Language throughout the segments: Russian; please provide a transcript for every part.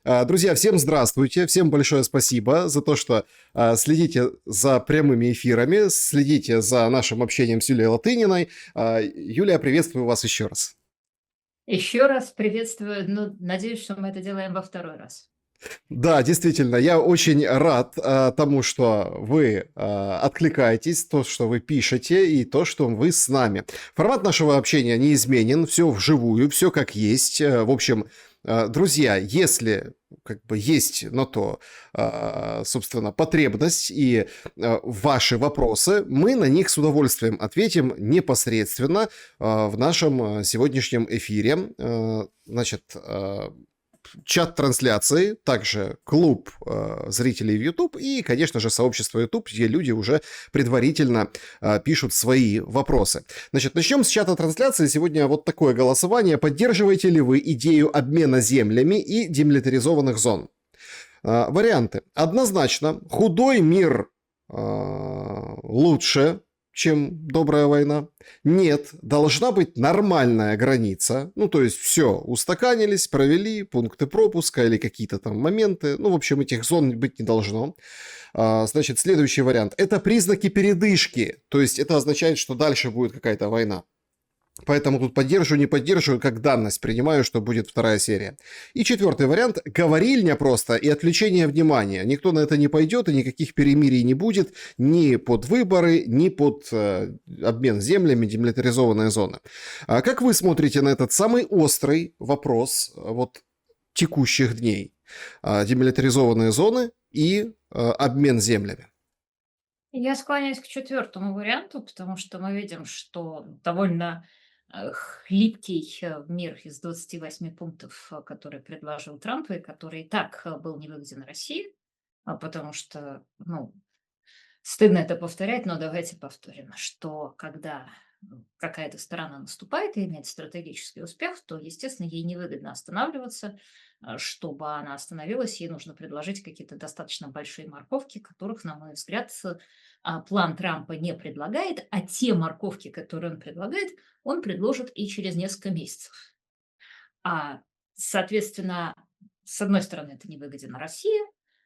Друзья, всем здравствуйте, всем большое спасибо за то, что следите за прямыми эфирами, следите за нашим общением с Юлией Латыниной. Юлия, приветствую вас еще раз. Еще раз приветствую. Ну, надеюсь, что мы это делаем во второй раз. Да, действительно, я очень рад тому, что вы откликаетесь, то, что вы пишете, и то, что вы с нами. Формат нашего общения неизменен, все вживую, все как есть. В общем, друзья, если как бы есть на то, собственно, потребность и ваши вопросы, мы на них с удовольствием ответим непосредственно в нашем сегодняшнем эфире. Значит, чат трансляции, также клуб зрителей в YouTube и, конечно же, сообщество YouTube, где люди уже предварительно пишут свои вопросы. Значит, начнем с чата трансляции. Сегодня вот такое голосование. Поддерживаете ли вы идею обмена землями и демилитаризованных зон? Варианты. Однозначно, худой мир лучше, чем добрая война. Нет, должна быть нормальная граница. Ну, то есть все, устаканились, провели пункты пропуска или какие-то там моменты. Ну, в общем, этих зон быть не должно. Значит, следующий вариант. Это признаки передышки. То есть это означает, что дальше будет какая-то война. Поэтому тут поддерживаю, не поддерживаю, как данность принимаю, что будет вторая серия. И четвертый вариант. Говорильня просто и отвлечение внимания. Никто на это не пойдет и никаких перемирий не будет ни под выборы, ни под обмен землями, демилитаризованные зоны. А как вы смотрите на этот самый острый вопрос вот текущих дней? Демилитаризованные зоны и обмен землями. Я склоняюсь к четвертому варианту, потому что мы видим, что довольно хлипкий мир из 28 пунктов, который предложил Трамп, и который и так был невыгоден России, потому что, ну, стыдно это повторять, но давайте повторим, что когда какая-то страна наступает и имеет стратегический успех, то, естественно, ей невыгодно останавливаться. Чтобы она остановилась, ей нужно предложить какие-то достаточно большие морковки, которых, на мой взгляд, план Трампа не предлагает, а те морковки, которые он предложит и через несколько месяцев. А, соответственно, с одной стороны, это невыгодно России,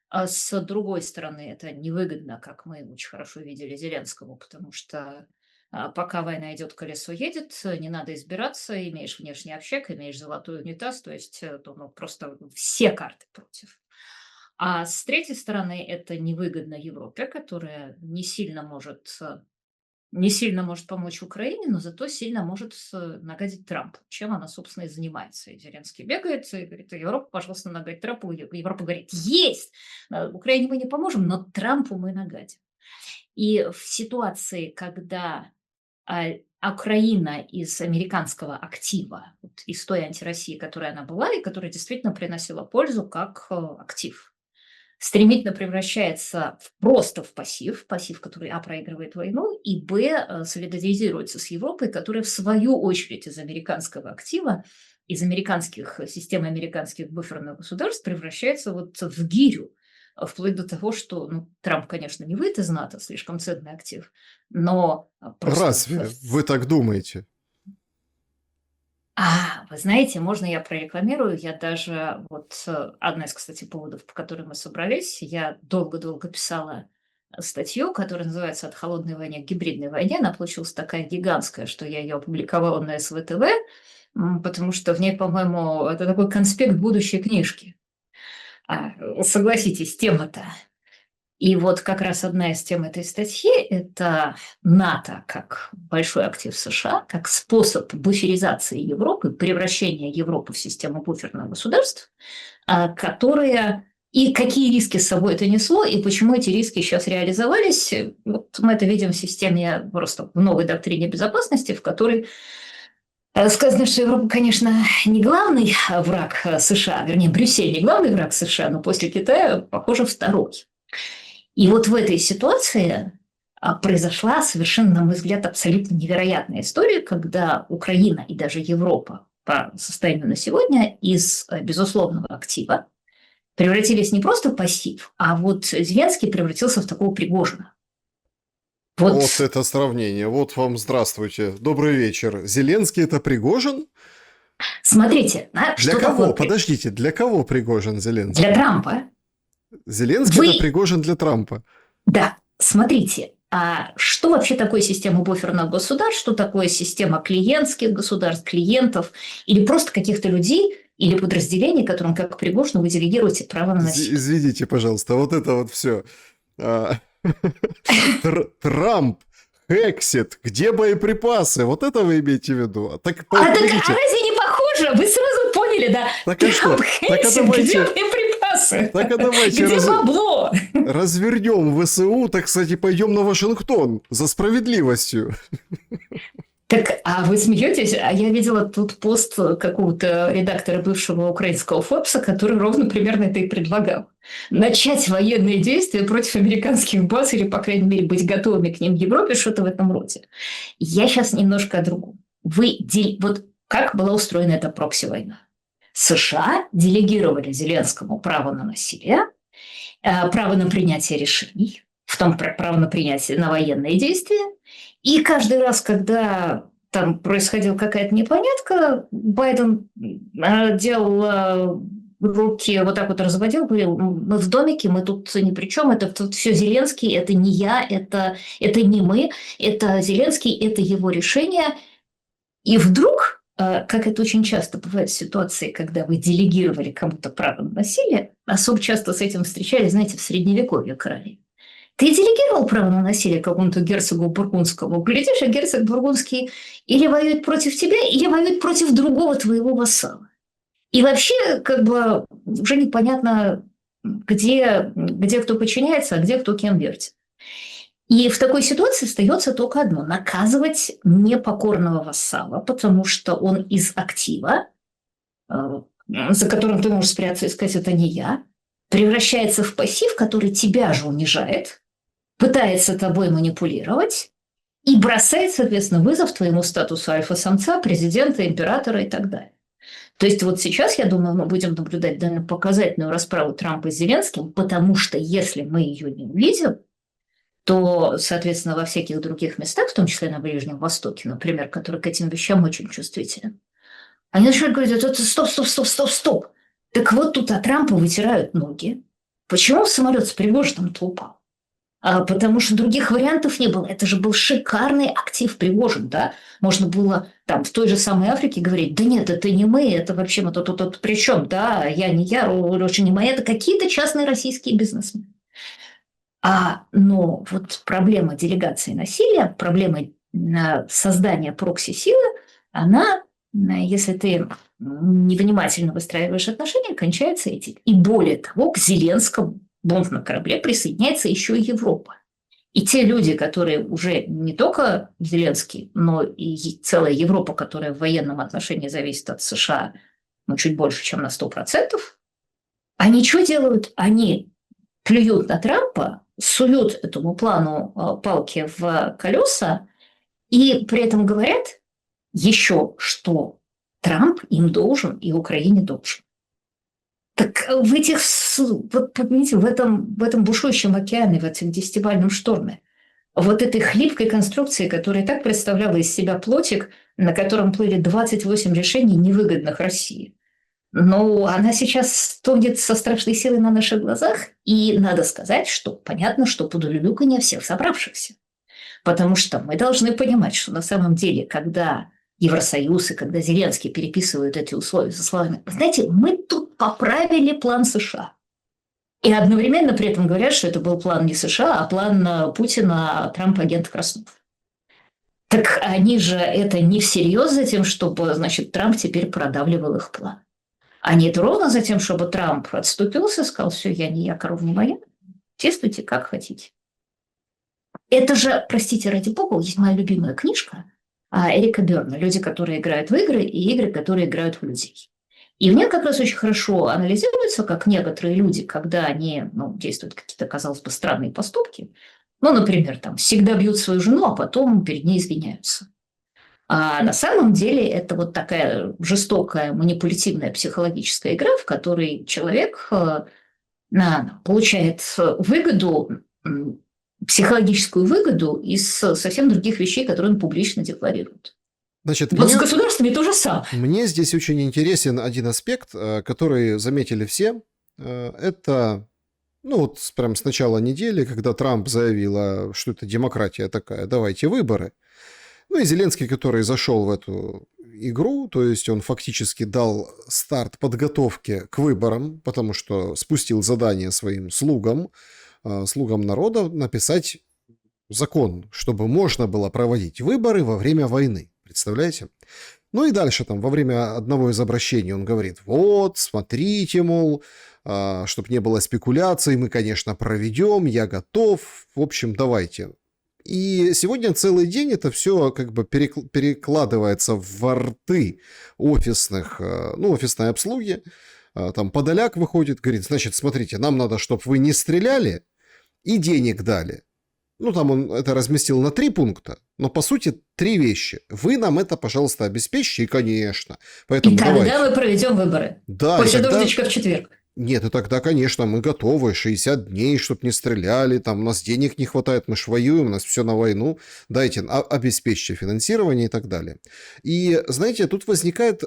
а с другой стороны, это невыгодно, как мы очень хорошо видели, Зеленскому, потому что пока война идет, колесо едет, не надо избираться, имеешь внешний общак, имеешь золотой унитаз, то есть ну, просто все карты против. А с третьей стороны, это невыгодно Европе, которая не сильно может помочь Украине, но зато сильно может нагадить Трампу, чем она, собственно, и занимается. И Зеленский бегает и говорит: Европа, пожалуйста, нагадь Трампу. И Европа говорит: есть! Украине мы не поможем, но Трампу мы нагадим. И в ситуации, когда Украина из американского актива, вот из той антироссии, которая она была, и которая действительно приносила пользу как актив, стремительно превращается просто в пассив, который, проигрывает войну, и, солидаризируется с Европой, которая, в свою очередь, из американского актива, из американских систем американских буферных государств превращается вот в гирю, вплоть до того, что, ну, Трамп, конечно, не выйдет из НАТО, слишком ценный актив, но просто Разве вы так думаете? вы знаете, можно я прорекламирую? Я даже вот одна из, кстати, поводов, по которым мы собрались, я долго-долго писала статью, которая называется «От холодной войны к гибридной войне». Она получилась такая гигантская, что я ее опубликовала на СВТВ, потому что в ней, по-моему, это такой конспект будущей книжки. Согласитесь, тема-то. И вот как раз одна из тем этой статьи – это НАТО как большой актив США, как способ буферизации Европы, превращения Европы в систему буферных государств, которые и какие риски с собой это несло, и почему эти риски сейчас реализовались. Вот мы это видим в системе, просто в новой доктрине безопасности, в которой сказано, что Европа, конечно, не главный враг США, вернее, Брюссель не главный враг США, но после Китая, похоже, второй. И вот в этой ситуации произошла совершенно, на мой взгляд, абсолютно невероятная история, когда Украина и даже Европа по состоянию на сегодня из безусловного актива превратились не просто в пассив, а вот Зеленский превратился в такого Пригожина. Вот Вот это сравнение. Вот вам здравствуйте. Добрый вечер. Зеленский это Пригожин? Смотрите, Для что кого? такое Подождите, для кого Пригожин для Зеленский? Трампа? Зеленский это Вы Пригожин для Трампа. Да, смотрите, а что вообще такое система буферных государств, что такое система клиентских государств, клиентов или просто каких-то людей или подразделений, которым, как Пригожину, вы делегируете право на насилие? Извините, пожалуйста, вот это вот все. Трамп, Хексит, где боеприпасы? Вот это вы имеете в виду? Так, А погодите, разве не похоже? Вы сразу поняли, да? так а что? Трамп, Так а Хельсинки, где давайте, боеприпасы? так а давайте Где бабло? развернем ВСУ, так сказать, и пойдем на Вашингтон за справедливостью. Так, а вы смеетесь? А я видела тут пост какого-то редактора бывшего украинского Форбса, который ровно примерно это и предлагал. Начать военные действия против американских баз или, по крайней мере, быть готовыми к ним в Европе, что-то в этом роде. Я сейчас немножко о другом. Вот как была устроена эта прокси-война? США делегировали Зеленскому право на насилие, право на принятие решений, в том право на принятие на военные действия. И каждый раз, когда там происходила какая-то непонятка, Байден делал руки вот так вот разводил, говорил, мы в домике, мы тут ни при чем, это тут все Зеленский, это не я, это не мы, это Зеленский, это его решение. И вдруг, как это очень часто бывает в ситуации, когда вы делегировали кому-то право на насилие, особо часто с этим встречались, знаете, в Средневековье королей. Ты делегировал право на насилие какому-то герцогу бургундскому. Глядишь, а герцог бургундский или воюет против тебя, или воюет против другого твоего вассала. И вообще, как бы, уже непонятно, где кто подчиняется, а где кто кем вертит. И в такой ситуации остается только одно – наказывать непокорного вассала, потому что он из актива, за которым ты можешь спрятаться и сказать «это не я», превращается в пассив, который тебя же унижает, пытается тобой манипулировать и бросает, соответственно, вызов твоему статусу альфа-самца, президента, императора и так далее. То есть вот сейчас, я думаю, мы будем наблюдать довольно показательную расправу Трампа с Зеленским, потому что если мы ее не увидим, то, соответственно, во всяких других местах, в том числе на Ближнем Востоке, например, который к этим вещам очень чувствителен, они начинают говорить, это стоп. Так вот тут от Трампа вытирают ноги. Почему самолет с Пригожиным-то упал? Потому что других вариантов не было. Это же был шикарный актив Пригожин, да? Можно было там в той же самой Африке говорить, да нет, это не мы, это вообще мы тут при чем, да? Я не я, Леша не моя, это какие-то частные российские бизнесмены. Но вот проблема делегации насилия, проблема создания прокси-силы, она, если ты невнимательно выстраиваешь отношения, кончается этим. И более того, к Зеленскому бомб на корабле присоединяется еще и Европа. И те люди, которые уже не только Зеленский, но и целая Европа, которая в военном отношении зависит от США, чуть больше, чем на 100%, они что делают? Они плюют на Трампа, суют этому плану палки в колеса и при этом говорят еще, что Трамп им должен и Украине должен. Так в этих, вот, понимаете, в этом бушующем океане, в этом десятибалльном шторме, вот этой хлипкой конструкции, которая так представляла из себя плотик, на котором плыли 28 решений, невыгодных России, но она сейчас стонет со страшной силой на наших глазах, и надо сказать, что понятно, что под улюлюканье всех собравшихся. Потому что мы должны понимать, что на самом деле, когда Евросоюз и когда Зеленский переписывают эти условия со словами, знаете, мы тут поправили план США. И одновременно при этом говорят, что это был план не США, а план Путина, Трамп агент Краснов. Так они же это не всерьез за тем, чтобы, значит, Трамп теперь продавливал их план. Они это ровно за тем, чтобы Трамп отступился, сказал, все, я не я, корова не моя, действуйте как хотите. Это же, простите, ради бога, есть моя любимая книжка Эрика Берна «Люди, которые играют в игры, и игры, которые играют в людей». И в ней как раз очень хорошо анализируется, как некоторые люди, когда они действуют какие-то, казалось бы, странные поступки, например, там, всегда бьют свою жену, а потом перед ней извиняются. А на самом деле это вот такая жестокая манипулятивная психологическая игра, в которой человек получает выгоду, психологическую выгоду из совсем других вещей, которые он публично декларирует. Значит, Вот с государствами то же самое. мне здесь очень интересен один аспект, который заметили все. Это, ну вот прям с начала недели, когда Трамп заявил, что это демократия такая, давайте выборы. Ну и Зеленский, который зашел в эту игру, то есть он фактически дал старт подготовке к выборам, потому что спустил задание своим слугам, слугам народа написать закон, чтобы можно было проводить выборы во время войны. Представляете? Ну и дальше там во время одного из обращений он говорит, вот, смотрите, мол, чтобы не было спекуляций, мы, конечно, проведем, я готов, в общем, давайте. И сегодня целый день это все как бы перекладывается в рты офисных, ну, офисной обслуги. Там Подоляк выходит, говорит, значит, смотрите, нам надо, чтобы вы не стреляли и денег дали. Ну, там он это разместил на 3 пункта, но, по сути, 3 вещи. Вы нам это, пожалуйста, обеспечьте, и, конечно. Поэтому И тогда давайте. мы проведем выборы. Да, После и тогда... дождичка в четверг. Нет, и тогда, конечно, мы готовы. 60 дней, чтобы не стреляли, там у нас денег не хватает, мы ж воюем, у нас все на войну. Дайте, обеспечьте финансирование и так далее. И, знаете, тут возникает...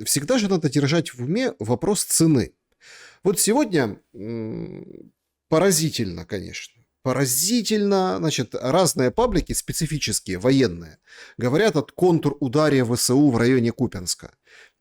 Всегда же надо держать в уме вопрос цены. Вот сегодня поразительно, конечно. Поразительно, значит, разные паблики, специфические, военные, говорят о контрударе ВСУ в районе Купянска.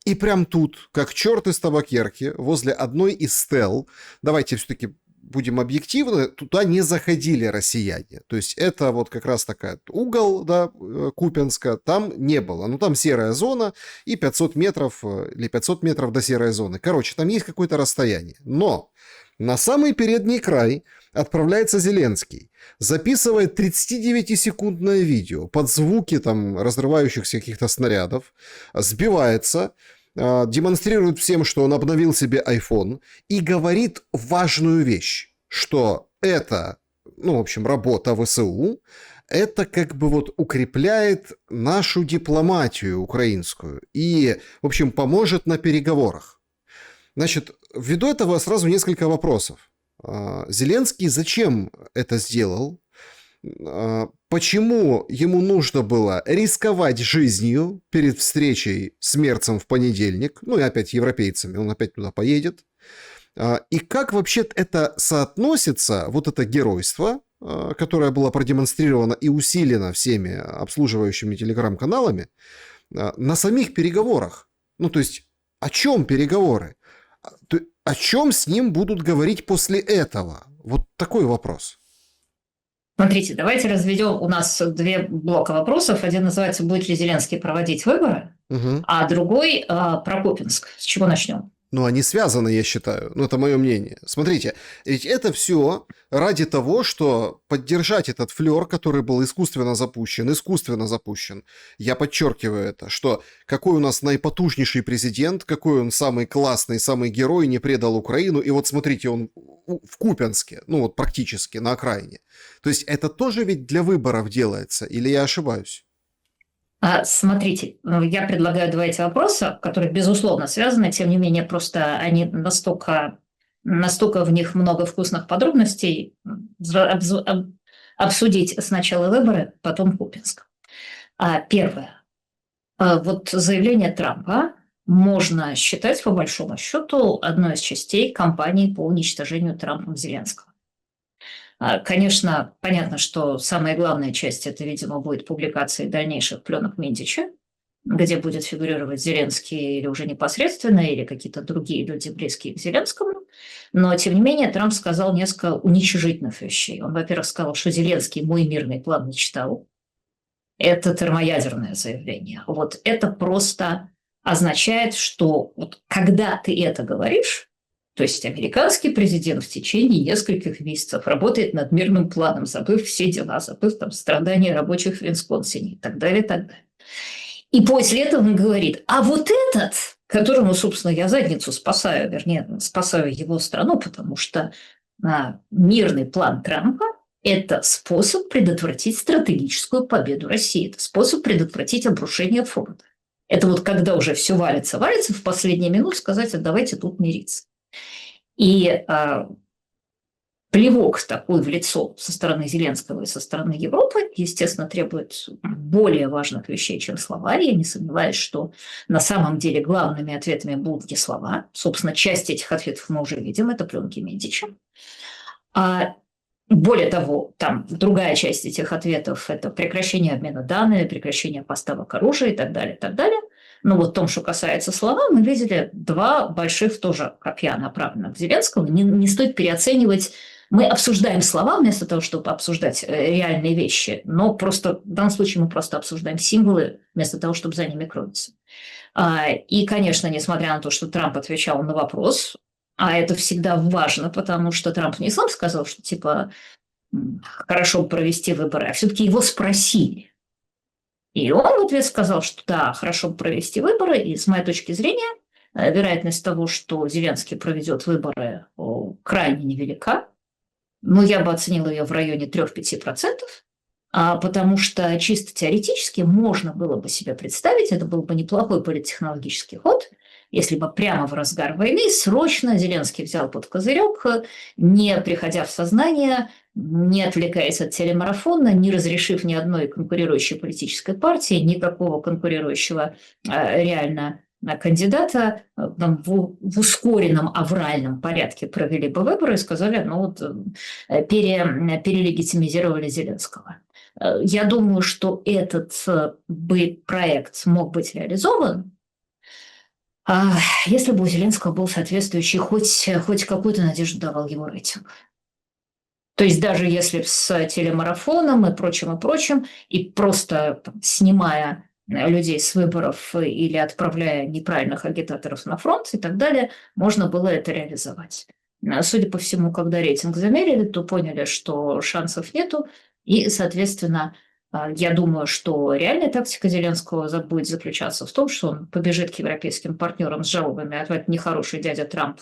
И прям тут, как черт из табакерки, возле одной из стел, давайте все-таки будем объективны, туда не заходили россияне. То есть это вот как раз такая угол, да, Купянска, там не было. Ну, там серая зона и 500 метров или 500 метров до серой зоны. Короче, там есть какое-то расстояние. Но на самый передний край отправляется Зеленский, записывает 39-секундное видео под звуки там разрывающихся каких-то снарядов, сбивается, демонстрирует всем, что он обновил себе iPhone и говорит важную вещь, что это, ну, в общем, работа ВСУ, это как бы вот укрепляет нашу дипломатию украинскую и, в общем, поможет на переговорах. Значит, ввиду этого сразу несколько вопросов. Зеленский зачем это сделал? Почему ему нужно было рисковать жизнью перед встречей с Мерцем в понедельник? Ну и опять европейцами, он опять туда поедет. И как вообще это соотносится, вот это геройство, которое было продемонстрировано и усилено всеми обслуживающими телеграм-каналами, на самих переговорах? Ну то есть о чем переговоры? О чем с ним будут говорить после этого? Вот такой вопрос. Смотрите, давайте разведем. У нас 2 блока вопросов. Один называется «Будет ли Зеленский проводить выборы?», а другой про Купянск. С чего начнем? Ну, они связаны, я считаю. Ну, это мое мнение. Смотрите, ведь это все ради того, что поддержать этот флер, который был искусственно запущен. Я подчеркиваю это, что какой у нас наипотужнейший президент, какой он самый классный, самый герой, не предал Украину. И вот смотрите, он в Купянске, ну вот практически на окраине. То есть это тоже ведь для выборов делается, или я ошибаюсь? Смотрите, я предлагаю 2 эти вопроса, которые, безусловно, связаны, тем не менее, просто они настолько в них много вкусных подробностей, обсудить сначала выборы, потом Купянск. Первое. Вот заявление Трампа можно считать, по большому счету, одной из частей кампании по уничтожению Трампом Зеленского. Конечно, понятно, что самая главная часть – это, видимо, будет публикация дальнейших пленок Минтича, где будет фигурировать Зеленский или уже непосредственно, или какие-то другие люди, близкие к Зеленскому. Но, тем не менее, Трамп сказал несколько уничижительных вещей. Он, во-первых, сказал, что Зеленский мой мирный план не читал. Это термоядерное заявление. Вот это просто означает, что вот когда ты это говоришь, то есть американский президент в течение нескольких месяцев работает над мирным планом, забыв все дела, забыв там страдания рабочих в Висконсине и так далее, и так далее. И после этого он говорит, а вот этот, которому, собственно, я задницу спасаю, вернее, спасаю его страну, потому что мирный план Трампа – это способ предотвратить стратегическую победу России, это способ предотвратить обрушение фронта. Это вот когда уже все валится, в последние минуты сказать, а давайте тут мириться. И плевок такой в лицо со стороны Зеленского и со стороны Европы, естественно, требует более важных вещей, чем слова. Я не сомневаюсь, что на самом деле главными ответами будут не слова. Собственно, часть этих ответов мы уже видим, это пленки Медича. А более того, там другая часть этих ответов – это прекращение обмена данными, прекращение поставок оружия и так далее, и так далее. Но вот в том, что касается слова, мы видели два больших тоже копья, направленных к Зеленскому. Не стоит переоценивать. Мы обсуждаем слова вместо того, чтобы обсуждать реальные вещи, но просто в данном случае мы просто обсуждаем символы вместо того, чтобы за ними кроиться. И, конечно, несмотря на то, что Трамп отвечал на вопрос, а это всегда важно, потому что Трамп не сам сказал, что типа хорошо провести выборы, а все-таки его спросили. И он в ответ сказал, что да, хорошо провести выборы, и с моей точки зрения вероятность того, что Зеленский проведет выборы, крайне невелика. Но я бы оценила ее в районе 3-5%, потому что чисто теоретически можно было бы себе представить, это был бы неплохой политтехнологический ход, если бы прямо в разгар войны срочно Зеленский взял под козырек, не приходя в сознание, не отвлекаясь от телемарафона, не разрешив ни одной конкурирующей политической партии, никакого конкурирующего реально кандидата в ускоренном авральном порядке провели бы выборы и сказали, перелегитимизировали Зеленского. Я думаю, что этот бы проект мог быть реализован, если бы у Зеленского был соответствующий, хоть какую-то надежду давал его рейтинг. То есть даже если с телемарафоном и прочим, и просто снимая людей с выборов или отправляя неправильных агитаторов на фронт и так далее, можно было это реализовать. Судя по всему, когда рейтинг замерили, то поняли, что шансов нету, и, соответственно, я думаю, что реальная тактика Зеленского будет заключаться в том, что он побежит к европейским партнерам с жалобами, а этот нехороший дядя Трамп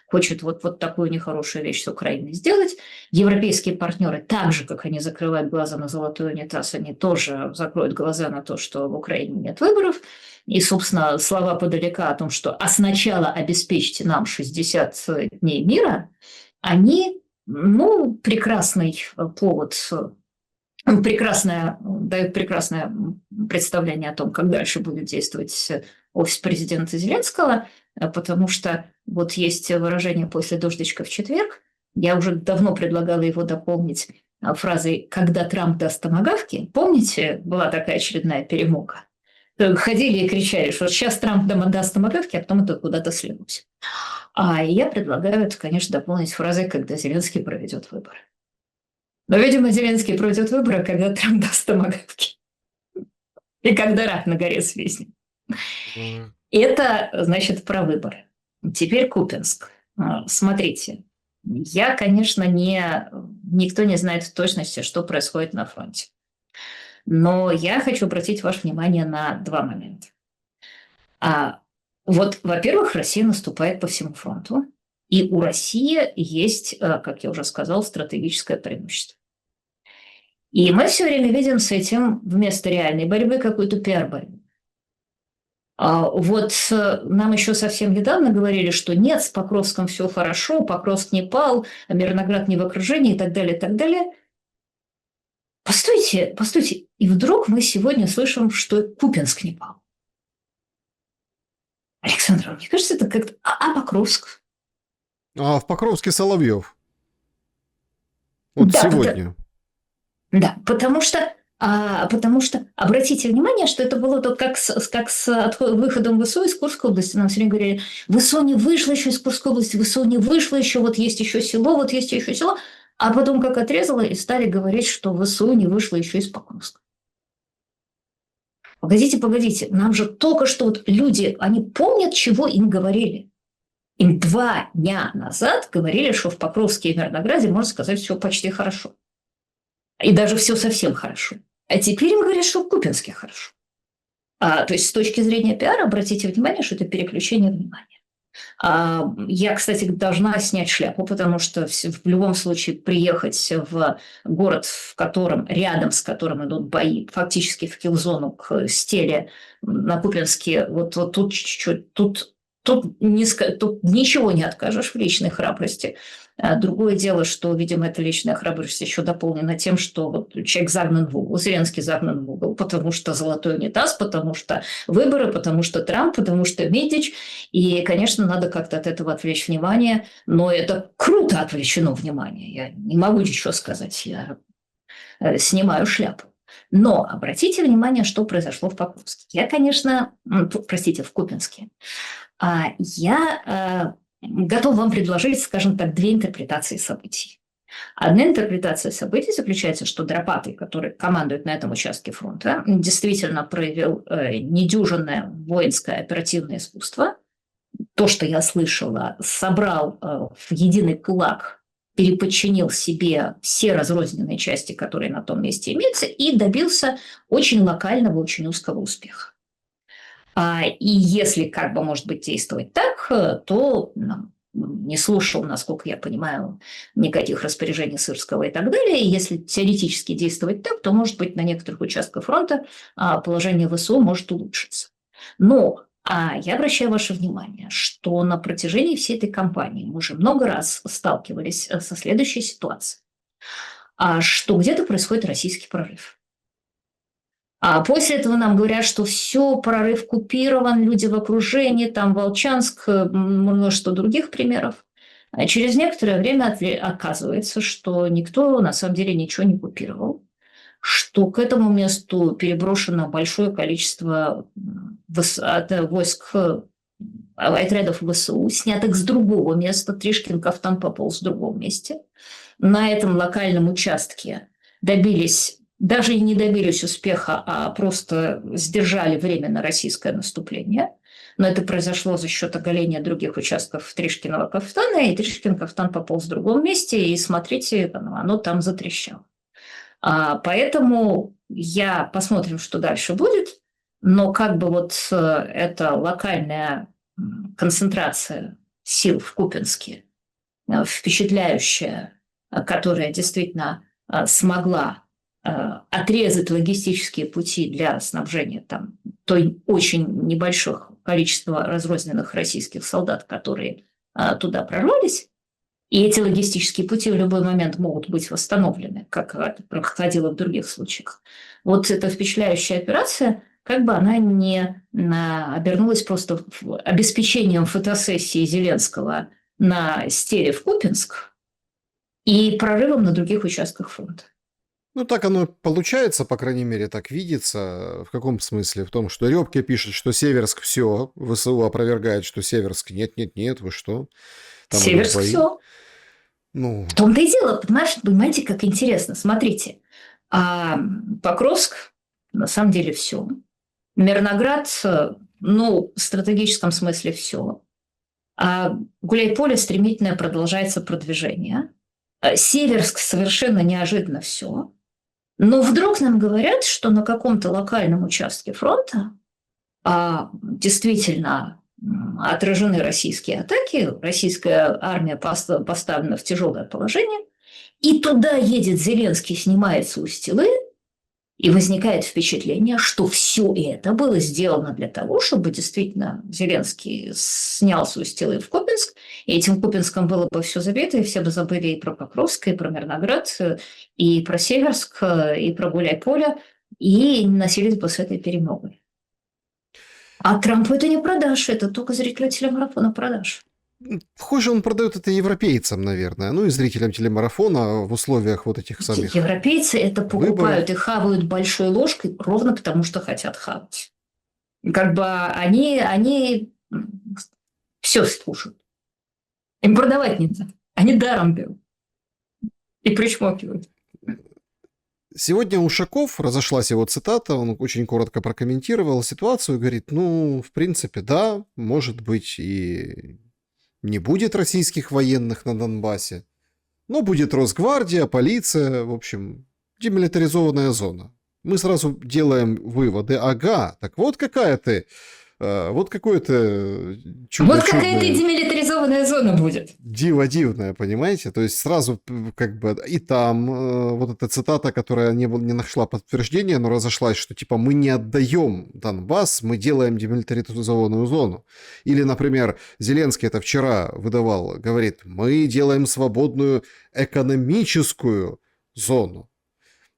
хочет вот такую нехорошую вещь с Украиной сделать. Европейские партнеры, так же, как они закрывают глаза на золотой унитаз, они тоже закроют глаза на то, что в Украине нет выборов. И, собственно, слова подалека о том, что «а сначала обеспечьте нам 60 дней мира», они, прекрасный повод, дают прекрасное представление о том, как дальше будет действовать офис президента Зеленского, потому что вот есть выражение «после дождичка в четверг». Я уже давно предлагала его дополнить фразой «когда Трамп даст томагавки». Помните, была такая очередная перемога? Ходили и кричали, что сейчас Трамп даст томагавки, а потом это куда-то слилось. И я предлагаю это, конечно, дополнить фразой «когда Зеленский проведет выборы». Но, видимо, Зеленский проведет выборы, когда Трамп даст томагавки. И когда рак на горе свистнет. Это, значит, про выборы. Теперь Купянск. Смотрите, конечно, никто не знает в точности, что происходит на фронте. Но я хочу обратить ваше внимание на два момента. Во-первых, Россия наступает по всему фронту. И у России есть, как я уже сказал, стратегическое преимущество. И мы все время видим с этим вместо реальной борьбы какую-то пиар-борьбу. Нам еще совсем недавно говорили, что нет, с Покровском все хорошо, Покровск не пал, Мирноград не в окружении и так далее, и так далее. Постойте. И вдруг мы сегодня слышим, что Купянск не пал. Александр, мне кажется, это как-то... Покровск? В Покровске Соловьев. Сегодня. Да, потому что обратите внимание, что это было как с выходом ВСУ из Курской области. Нам все время говорили, ВСУ не вышло еще из Курской области, ВСУ не вышло еще, вот есть еще село, а потом как отрезало и стали говорить, что ВСУ не вышло еще из Покровска. Погодите, нам же только что люди, они помнят, чего им говорили. Им 2 дня назад говорили, что в Покровске и Мирнограде, можно сказать, все почти хорошо. И даже все совсем хорошо. А теперь им говорят, что в Купянске хорошо. То есть с точки зрения пиара, обратите внимание, что это переключение внимания. Я, кстати, должна снять шляпу, потому что в любом случае приехать в город, рядом с которым идут бои, фактически в килзону к стеле на Купянске, тут Тут, тут ничего не откажешь в личной храбрости. Другое дело, что, видимо, эта личная храбрость еще дополнена тем, что вот человек загнан в угол, Зеленский загнан в угол, потому что золотой унитаз, потому что выборы, потому что Трамп, потому что Медич. И, конечно, надо как-то от этого отвлечь внимание, но это круто отвлечено внимание. Я не могу ничего сказать, я снимаю шляпу. Но обратите внимание, что произошло в Покровске. Я, конечно, простите, в Купинске. Я готов вам предложить, скажем так, две интерпретации событий. Одна интерпретация событий заключается, что Дропатый, который командует на этом участке фронта, действительно проявил недюжинное воинское оперативное искусство. То, что я слышала, собрал в единый кулак, переподчинил себе все разрозненные части, которые на том месте имеются, и добился очень локального, очень узкого успеха. И если, как бы, может быть, действовать так, то не слушал, насколько я понимаю, никаких распоряжений Сырского и так далее. И если теоретически действовать так, то, может быть, на некоторых участках фронта положение ВСУ может улучшиться. Но я обращаю ваше внимание, что на протяжении всей этой кампании мы уже много раз сталкивались со следующей ситуацией, что где-то происходит российский прорыв. А после этого нам говорят, что все, прорыв купирован, люди в окружении, там Волчанск, множество других примеров. А через некоторое время оказывается, что никто на самом деле ничего не купировал, что к этому месту переброшено большое количество войск, отрядов ВСУ, снятых с другого места. Тришкин кафтан пополз в другом месте. На этом локальном участке даже и не добились успеха, а просто сдержали временно российское наступление. Но это произошло за счет оголения других участков Тришкиного кафтана, и Тришкин кафтан пополз в другом месте, и смотрите, оно там затрещало. Поэтому посмотрим, что дальше будет, но как бы вот эта локальная концентрация сил в Купинске, впечатляющая, которая действительно смогла отрезать логистические пути для снабжения там той очень небольшого количества разрозненных российских солдат, которые туда прорвались, и эти логистические пути в любой момент могут быть восстановлены, как это проходило в других случаях. Вот эта впечатляющая операция, как бы она не обернулась просто обеспечением фотосессии Зеленского на стеле в Купинск и прорывом на других участках фронта. Ну, так оно получается, по крайней мере, так видится. В каком смысле? В том, что Рёбке пишет, что Северск все, ВСУ опровергает, что Северск нет, вы что? Там Северск все. Ну... В том-то и дело, понимаете, как интересно. Смотрите, Покровск на самом деле все. Мирноград, в стратегическом смысле все. Гуляйполе стремительное продолжается продвижение. Северск совершенно неожиданно все. Но вдруг нам говорят, что на каком-то локальном участке фронта действительно отражены российские атаки, российская армия поставлена в тяжелое положение, и туда едет Зеленский, снимается у стелы, и возникает впечатление, что все это было сделано для того, чтобы действительно Зеленский снялся у стелы в Купинск, и этим Купинском было бы все забито, и все бы забыли и про Покровск, и про Мирноград, и про Северск, и про Гуляйполе, и носились бы с этой перемогой. А Трампу это не продашь, это только зрителям телемарафона продашь. Похоже, он продает это европейцам, наверное. И зрителям телемарафона в условиях вот этих самих Европейцы это покупают выборов. и хавают большой ложкой ровно потому, что хотят хавать. Как бы они все слушают. Им продавать нельзя. Они даром берут. И причмокивают. Сегодня Ушаков, разошлась его цитата, он очень коротко прокомментировал ситуацию и говорит, в принципе, да, может быть, и не будет российских военных на Донбассе, но будет Росгвардия, полиция, в общем, демилитаризованная зона. Мы сразу делаем выводы. Ага, так вот какая ты Вот какое-то Вот какая-то чудо-чудное, демилитаризованная зона будет. диво дивное, понимаете? То есть сразу как бы и там вот эта цитата, которая не нашла подтверждения, но разошлась, что типа мы не отдаем Донбасс, мы делаем демилитаризованную зону. Или, например, Зеленский это вчера выдавал, говорит, мы делаем свободную экономическую зону.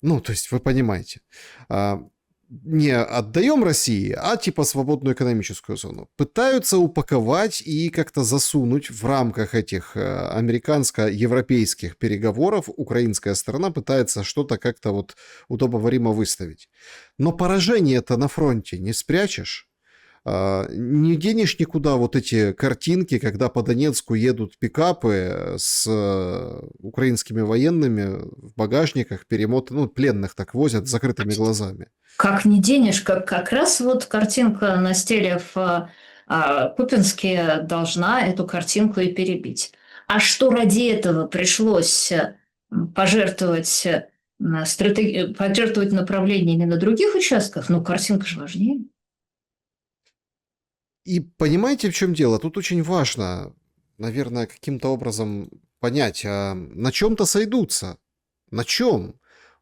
Ну, то есть вы понимаете. А, Не отдаем России, а типа свободную экономическую зону. Пытаются упаковать и как-то засунуть в рамках этих американско-европейских переговоров. Украинская сторона пытается что-то как-то вот удобоваримо выставить. Но поражение-то на фронте не спрячешь. Не денешь никуда вот эти картинки, когда по Донецку едут пикапы с украинскими военными в багажниках, ну, пленных так возят с закрытыми глазами. Как не денежка, как раз вот картинка на стеле в Купинске должна эту картинку и перебить. А что ради этого пришлось пожертвовать, пожертвовать направлениями на других участках? Ну, картинка же важнее. И понимаете, в чем дело? Тут очень важно, наверное, каким-то образом понять, а на чем-то сойдутся. На чем?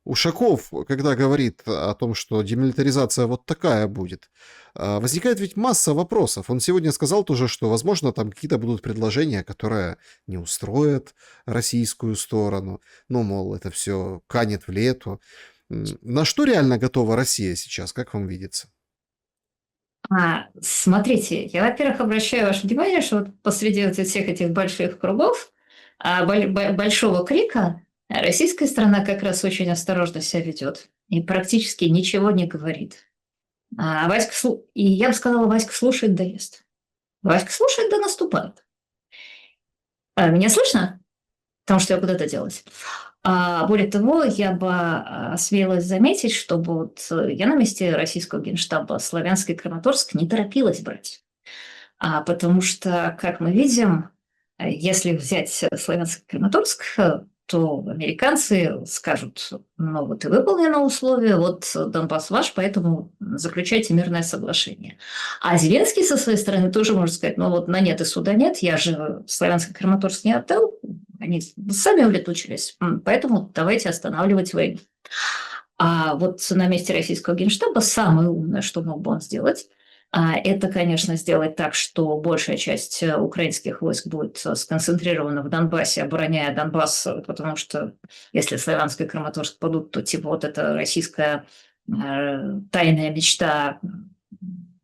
Ушаков, когда говорит о том, что демилитаризация вот такая будет, возникает ведь масса вопросов. Он сегодня сказал тоже, что, возможно, там какие-то будут предложения, которые не устроят российскую сторону. Ну, мол, это все канет в лету. На что реально готова Россия сейчас, как вам видится? Смотрите, я, во-первых, обращаю ваше внимание, что вот посреди вот всех этих больших кругов, большого крика, российская сторона как раз очень осторожно себя ведет и практически ничего не говорит. И я бы сказала, Васька слушает да ест. Васька слушает да наступает. Меня слышно? Потому что я куда-то делась. Более того, я бы осмелилась заметить, что вот я на месте российского генштаба Славянск и Краматорск не торопилась брать. Потому что, как мы видим, если взять Славянск и Краматорск, то американцы скажут, ну вот и выполнено условие, вот Донбасс ваш, поэтому заключайте мирное соглашение. А Зеленский со своей стороны тоже может сказать, ну вот на нет и суда нет, я же Славянск и Краматорск не отдал, они сами улетучились, поэтому давайте останавливать войну. А вот на месте российского генштаба самое умное, что мог бы он сделать, это, конечно, сделать так, что большая часть украинских войск будет сконцентрирована в Донбассе, обороняя Донбасс, потому что если Славянск и Краматорск падут, то типа вот эта российская тайная мечта,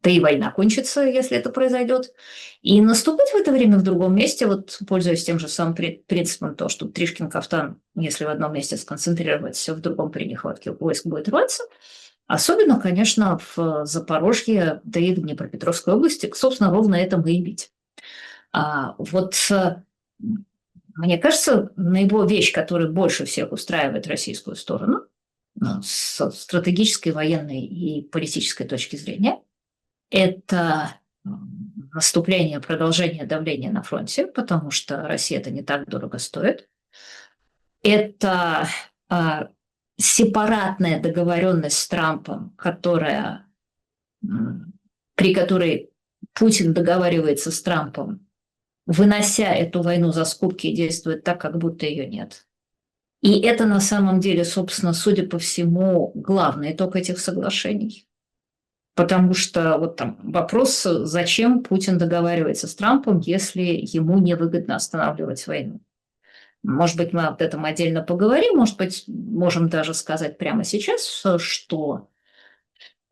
да и война кончится, если это произойдет. И наступать в это время в другом месте, вот пользуясь тем же самым принципом, то, что Тришкин кафтан, если в одном месте сконцентрировать, в другом при нехватке войск будет рваться. Особенно, конечно, в Запорожье, да и в Днепропетровской области, собственно, ровно это мы и бить. Мне кажется, наиболее вещь, которая больше всех устраивает российскую сторону, с стратегической, военной и политической точки зрения, это наступление, продолжение давления на фронте, потому что Россия это не так дорого стоит. Это сепаратная договоренность с Трампом, при которой Путин договаривается с Трампом, вынося эту войну за скобки и действует так, как будто ее нет. И это на самом деле, собственно, судя по всему, главный итог этих соглашений. Потому что вот там вопрос, зачем Путин договаривается с Трампом, если ему невыгодно останавливать войну. Может быть, мы об этом отдельно поговорим, может быть, можем даже сказать прямо сейчас, что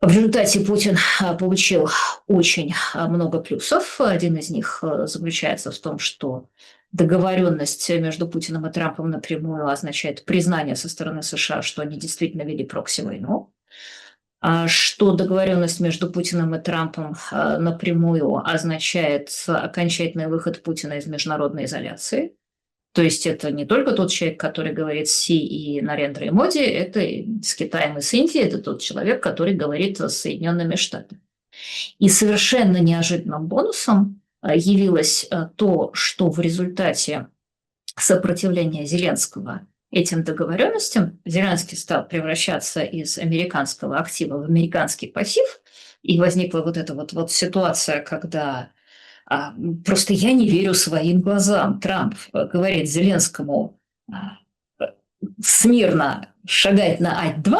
в результате Путин получил очень много плюсов. Один из них заключается в том, что договоренность между Путиным и Трампом напрямую означает признание со стороны США, что они действительно вели прокси-войну, что договоренность между Путиным и Трампом напрямую означает окончательный выход Путина из международной изоляции. То есть это не только тот человек, который говорит «Си» и Нарендра Моди, это с Китаем и с Индией, это тот человек, который говорит с Соединенными Штатами. И совершенно неожиданным бонусом явилось то, что в результате сопротивления Зеленского этим договоренностям Зеленский стал превращаться из американского актива в американский пассив, И возникла вот эта вот ситуация, когда просто я не верю своим глазам. Трамп говорит Зеленскому э, смирно шагать на Ать-2,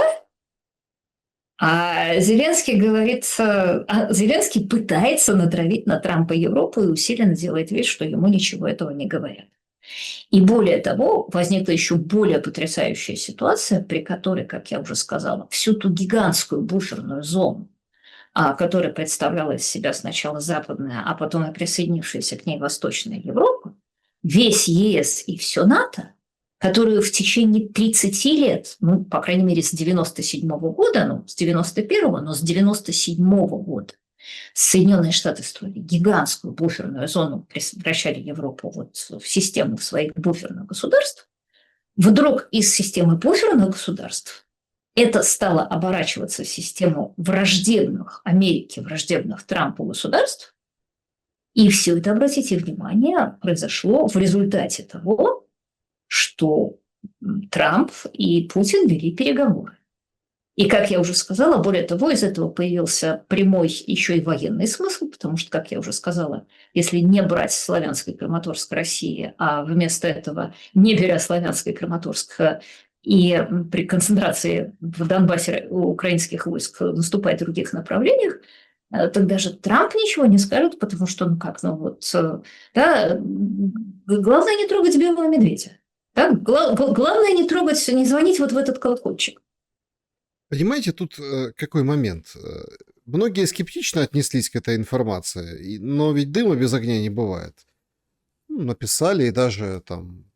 а Зеленский говорит, Зеленский пытается натравить на Трампа Европу и усиленно делает вид, что ему ничего этого не говорят. И более того, возникла еще более потрясающая ситуация, при которой, как я уже сказала, всю ту гигантскую буферную зону, которая представляла из себя сначала западная, а потом и присоединившаяся к ней Восточная Европа, весь ЕС и все НАТО, которую в течение 30 лет, ну, по крайней мере, с 97 года, ну, с 91-го, но с 97 года Соединенные Штаты строили гигантскую буферную зону, превращали Европу вот в систему своих буферных государств, вдруг из системы буферных государств это стало оборачиваться в систему враждебных Америке, враждебных Трампу государств. И все это, обратите внимание, произошло в результате того, что Трамп и Путин вели переговоры. И, как я уже сказала, более того, из этого появился прямой еще и военный смысл, потому что, как я уже сказала, если не брать Славянск и Краматорск России, а вместо этого, не беря Славянск и Краматорск, и при концентрации в Донбассе украинских войск наступать в других направлениях, тогда же Трамп ничего не скажет, потому что, да, главное не трогать белого медведя. Да? Главное не трогать, не звонить вот в этот колокольчик. Понимаете, тут какой момент? Многие скептично отнеслись к этой информации, но ведь дыма без огня не бывает. Ну, написали и даже там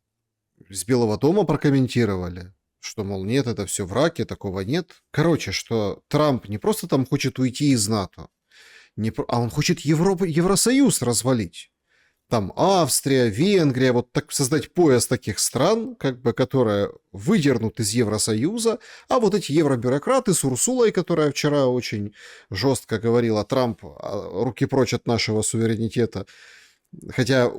с Белого дома прокомментировали, что, мол, нет, это все враки, такого нет. Короче, что Трамп не просто там хочет уйти из НАТО, а он хочет Евросоюз развалить. Там Австрия, Венгрия, вот так создать пояс таких стран, как бы, которые выдернут из Евросоюза, а вот эти евробюрократы с Урсулой, которая вчера очень жестко говорила, Трамп, руки прочь от нашего суверенитета, хотя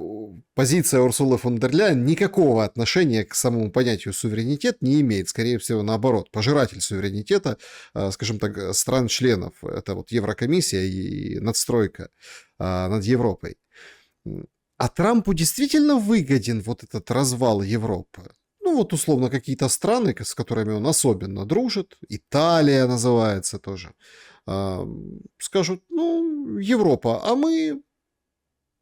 позиция Урсулы фон дер Ляйен никакого отношения к самому понятию суверенитет не имеет, скорее всего, наоборот, пожиратель суверенитета, скажем так, стран-членов, это вот Еврокомиссия и надстройка над Европой. А Трампу действительно выгоден вот этот развал Европы? Ну вот условно какие-то страны, с которыми он особенно дружит, Италия называется тоже, скажут, ну, Европа, а мы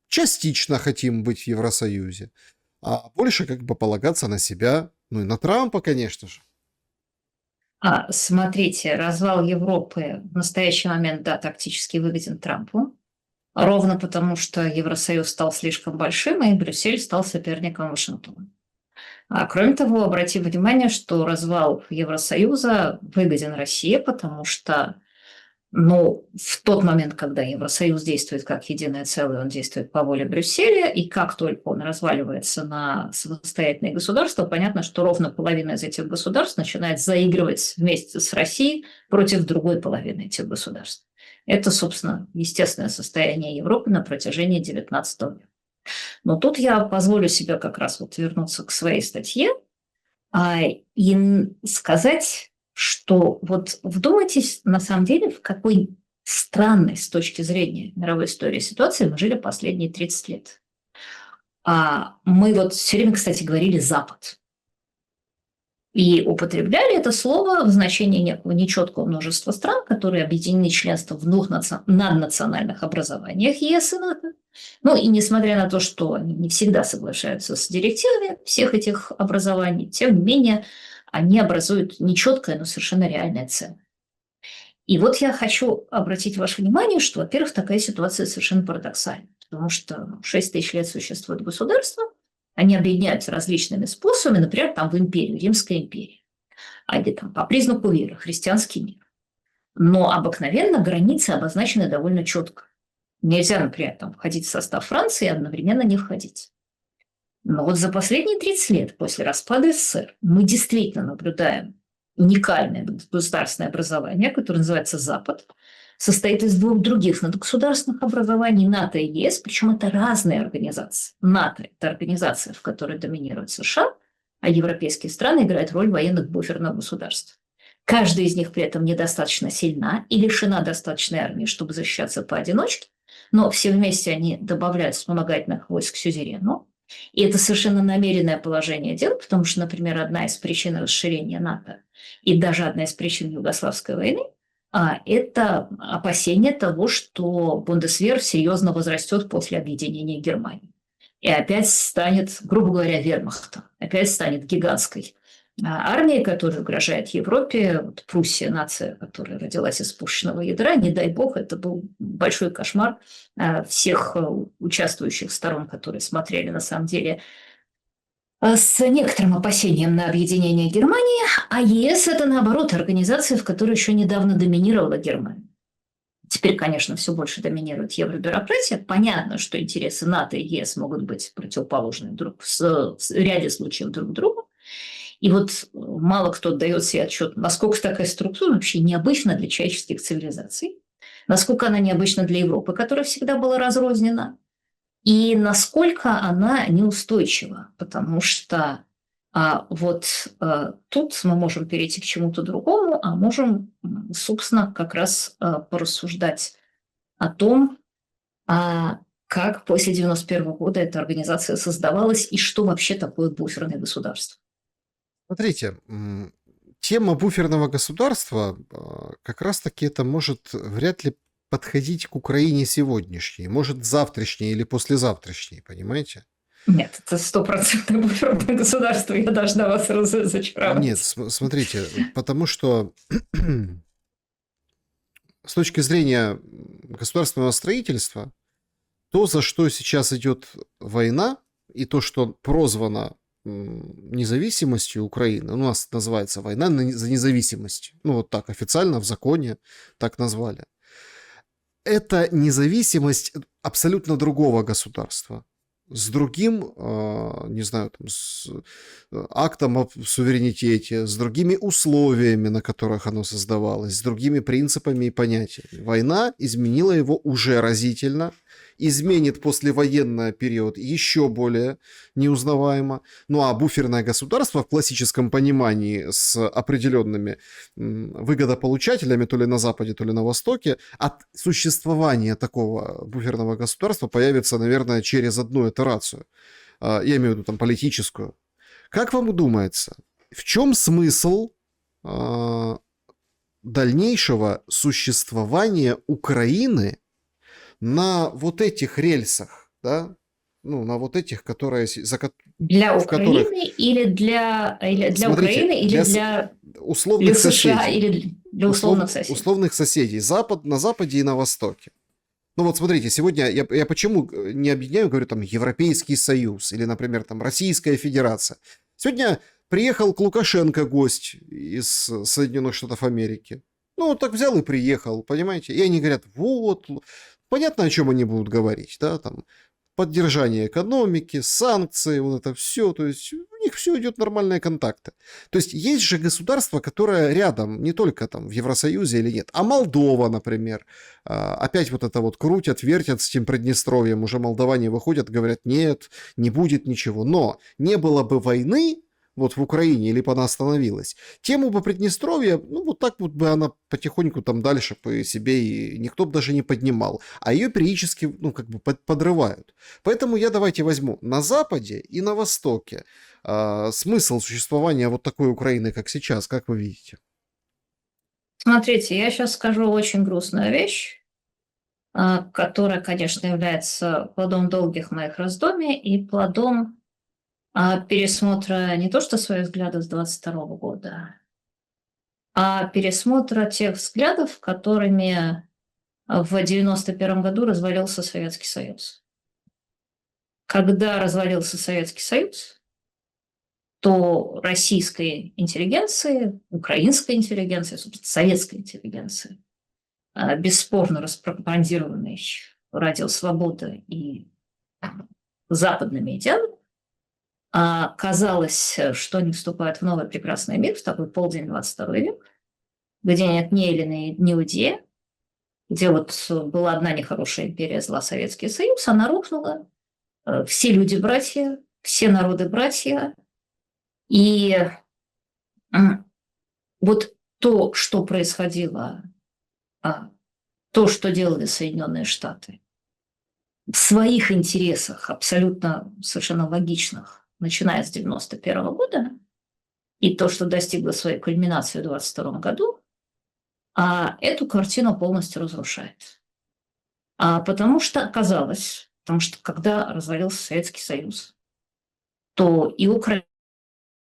частично хотим быть в Евросоюзе, а больше как бы полагаться на себя, ну и на Трампа, конечно же. Смотрите, развал Европы в настоящий момент, да, тактически выгоден Трампу. Ровно потому, что Евросоюз стал слишком большим, и Брюссель стал соперником Вашингтона. Кроме того, обратите внимание, что развал Евросоюза выгоден России, потому что в тот момент, когда Евросоюз действует как единое целое, он действует по воле Брюсселя, и как только он разваливается на самостоятельные государства, понятно, что ровно половина из этих государств начинает заигрывать вместе с Россией против другой половины этих государств. Это, собственно, естественное состояние Европы на протяжении XIX века. Но тут я позволю себе как раз вот вернуться к своей статье и сказать, что вот вдумайтесь на самом деле, в какой странной с точки зрения мировой истории ситуации мы жили последние 30 лет. Мы вот все время, кстати, говорили «Запад». И употребляли это слово в значении некого нечеткого множества стран, которые объединены членством в двух наднациональных образованиях ЕС и НАТО. Ну и несмотря на то, что они не всегда соглашаются с директивами всех этих образований, тем не менее они образуют нечеткое, но совершенно реальное целое. И вот я хочу обратить ваше внимание, что, во-первых, такая ситуация совершенно парадоксальна, потому что 6 тысяч лет существует государство, они объединяются различными способами, например, там в империю, Римская империя, или там по признаку веры, христианский мир. Но обыкновенно границы обозначены довольно четко. Нельзя, например, там, входить в состав Франции и одновременно не входить. Но вот за последние 30 лет после распада СССР мы действительно наблюдаем уникальное государственное образование, которое называется Запад, состоит из двух других надгосударственных образований НАТО и ЕС, причем это разные организации. НАТО – это организация, в которой доминирует США, а европейские страны играют роль военных буферных государств. Каждая из них при этом недостаточно сильна и лишена достаточной армии, чтобы защищаться поодиночке, но все вместе они добавляют вспомогательных войск сюзерену. И это совершенно намеренное положение дел, потому что, например, одна из причин расширения НАТО и даже одна из причин Югославской войны это опасение того, что Бундесвер серьезно возрастет после объединения Германии. И опять станет, грубо говоря, вермахтом, опять станет гигантской армией, которая угрожает Европе. Вот Пруссия, нация, которая родилась из пушечного ядра, не дай бог, это был большой кошмар всех участвующих сторон, которые смотрели на самом деле с некоторым опасением на объединение Германии, а ЕС – это, наоборот, организация, в которой еще недавно доминировала Германия. Теперь, конечно, все больше доминирует евробюрократия. Понятно, что интересы НАТО и ЕС могут быть противоположны в ряде случаев друг другу. И вот мало кто отдает себе отчет, насколько такая структура вообще необычна для человеческих цивилизаций, насколько она необычна для Европы, которая всегда была разрознена, и насколько она неустойчива, потому что тут мы можем перейти к чему-то другому, а можем, собственно, как раз порассуждать о том, как после 1991 года эта организация создавалась и что вообще такое буферное государство. Смотрите, тема буферного государства как раз-таки это может вряд ли подходить к Украине сегодняшней, может завтрашней или послезавтрашней, понимаете? Нет, это 100% буферное государство, я должна вас разочаровать. Нет, смотрите, потому что с точки зрения государственного строительства, то, за что сейчас идет война, и то, что прозвано независимостью Украины, у нас называется война за независимость, ну вот так официально в законе так назвали, это независимость абсолютно другого государства, с другим, не знаю, там, с актом о суверенитете, с другими условиями, на которых оно создавалось, с другими принципами и понятиями. Война изменила его уже разительно, изменит послевоенный период еще более неузнаваемо. Ну а буферное государство в классическом понимании с определенными выгодополучателями то ли на Западе, то ли на Востоке, от существования такого буферного государства появится, наверное, через одну итерацию. Я имею в виду там политическую. Как вам думается, в чем смысл дальнейшего существования Украины на вот этих рельсах, да, ну, на вот этих, которые... Для Украины или для Смотрите, Украины, или для условных США, соседей. или для условных соседей? Условных соседей. На Западе и на Востоке. Ну вот смотрите, сегодня я почему не объединяю, говорю, там, Европейский Союз или, например, там, Российская Федерация. Сегодня приехал к Лукашенко гость из Соединенных Штатов Америки. Ну, вот так взял и приехал, понимаете? И они говорят, вот, понятно, о чем они будут говорить, да, там, поддержание экономики, санкции, вот это все, то есть у них все идет нормальные контакты. То есть есть же государство, которое рядом, не только там в Евросоюзе или нет, а Молдова, например, опять вот это вот крутят, вертят с этим Приднестровьем, уже молдаване выходят, говорят, нет, не будет ничего, но не было бы войны, вот в Украине, или бы она остановилась, тему бы Приднестровья, ну, вот так вот бы она потихоньку там дальше по себе и никто бы даже не поднимал. А ее периодически, ну, как бы подрывают. Поэтому я давайте возьму на Западе и на Востоке смысл существования вот такой Украины, как сейчас, как вы видите? Смотрите, я сейчас скажу очень грустную вещь, которая, конечно, является плодом долгих моих раздумий и плодом пересмотра не то что своих взглядов с 22 года, а пересмотра тех взглядов, которыми в 91 году развалился Советский Союз. Когда развалился Советский Союз, то российской интеллигенции, украинской интеллигенции, собственно, советской интеллигенции, бесспорно распропагандированной радио «Свобода» и западными идеалами, казалось, что они вступают в новый прекрасный мир, в такой полдень 22 век, где нет ни Эллины, ни Иудея, где вот была одна нехорошая империя зла Советский Союз, она рухнула, все люди братья, все народы братья, и вот то, что происходило, а, то, что делали Соединенные Штаты в своих интересах, абсолютно совершенно логичных, начиная с 91 года, и то, что достигло своей кульминации в 22 году, эту картину полностью разрушает. Потому что оказалось, потому что когда развалился Советский Союз, то и Украина,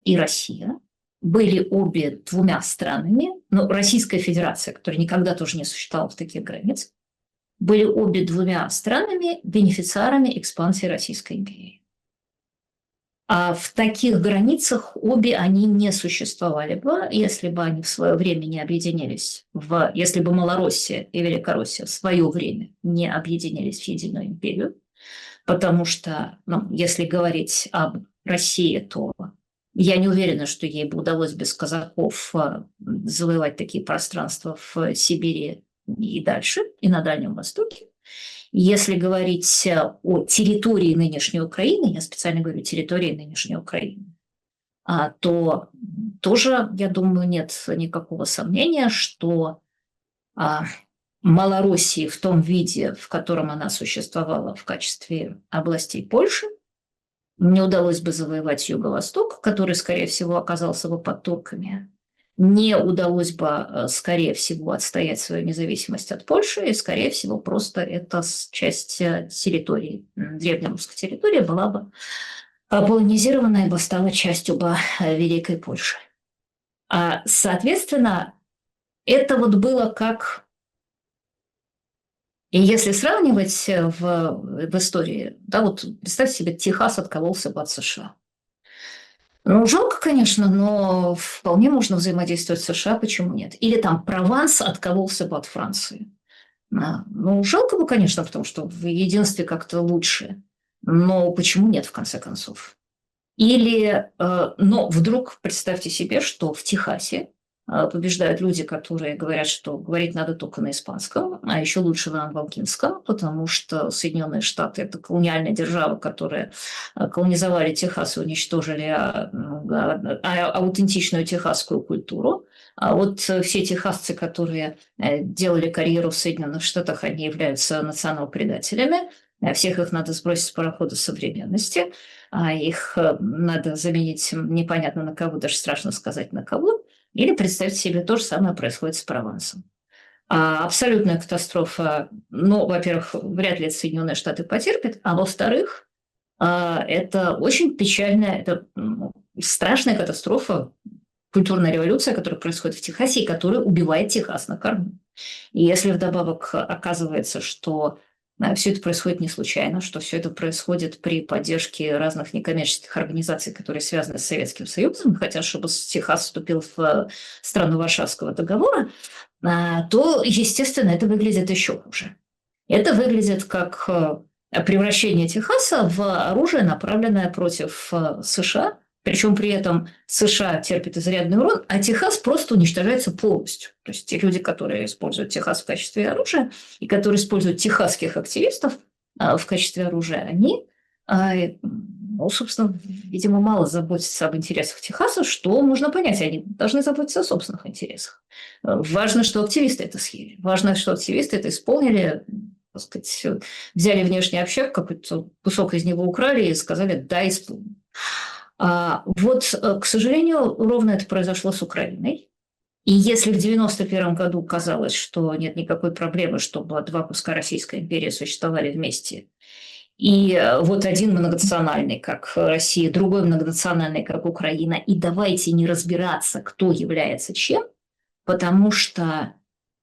и Россия были обе двумя странами, но Российская Федерация, которая никогда тоже не существовала в таких границах, были обе двумя странами бенефициарами экспансии Российской империи. А в таких границах обе они не существовали бы, если бы они в свое время не объединились, если бы Малороссия и Великороссия в свое время не объединились в единую империю, потому что, если говорить об России, то я не уверена, что ей бы удалось без казаков завоевать такие пространства в Сибири и дальше, и на Дальнем Востоке. Если говорить о территории нынешней Украины, я специально говорю территории нынешней Украины, то тоже, я думаю, нет никакого сомнения, что Малороссии в том виде, в котором она существовала в качестве областей Польши, не удалось бы завоевать Юго-Восток, который, скорее всего, оказался бы под турками. Не удалось бы, скорее всего, отстоять свою независимость от Польши, и, скорее всего, просто эта часть территории, древнерусской территории, была бы полонизирована и бы стала частью бы Великой Польши. Соответственно, это вот было как... И если сравнивать в истории, да, вот представьте себе, Техас откололся бы от США. Жалко, конечно, но вполне можно взаимодействовать с США, почему нет? Или там Прованс откололся бы от Франции. Жалко бы, конечно, потому что в единстве как-то лучше. Но почему нет, в конце концов? Но вдруг представьте себе, что в Техасе побеждают люди, которые говорят, что говорить надо только на испанском, а еще лучше на албанском, потому что Соединенные Штаты – это колониальная держава, которая колонизовали Техас и уничтожили аутентичную техасскую культуру. А вот все техасцы, которые делали карьеру в Соединенных Штатах, они являются национал-предателями. Всех их надо сбросить с парохода современности, их надо заменить непонятно на кого, даже страшно сказать на кого. Или представьте себе, то же самое происходит с Провансом. Абсолютная катастрофа, во-первых, вряд ли Соединенные Штаты потерпят, а во-вторых, это очень печальная, это страшная катастрофа, культурная революция, которая происходит в Техасе и которая убивает Техас на корню. И если вдобавок оказывается, что все это происходит не случайно, что все это происходит при поддержке разных некоммерческих организаций, которые связаны с Советским Союзом, хотят, чтобы Техас вступил в страну Варшавского договора, то, естественно, это выглядит еще хуже. Это выглядит как превращение Техаса в оружие, направленное против США, причем при этом США терпит изрядный урон, а Техас просто уничтожается полностью. То есть те люди, которые используют Техас в качестве оружия и которые используют техасских активистов в качестве оружия, они, собственно, видимо, мало заботятся об интересах Техаса, что можно понять, они должны заботиться о собственных интересах. Важно, что активисты это съели, важно, что активисты это исполнили, так сказать, взяли внешний общак, какой-то кусок из него украли и сказали «да, исполним». К сожалению, ровно это произошло с Украиной. И если в 1991 году казалось, что нет никакой проблемы, чтобы два куска Российской империи существовали вместе, и вот один многонациональный, как Россия, другой многонациональный, как Украина, и давайте не разбираться, кто является чем, потому что,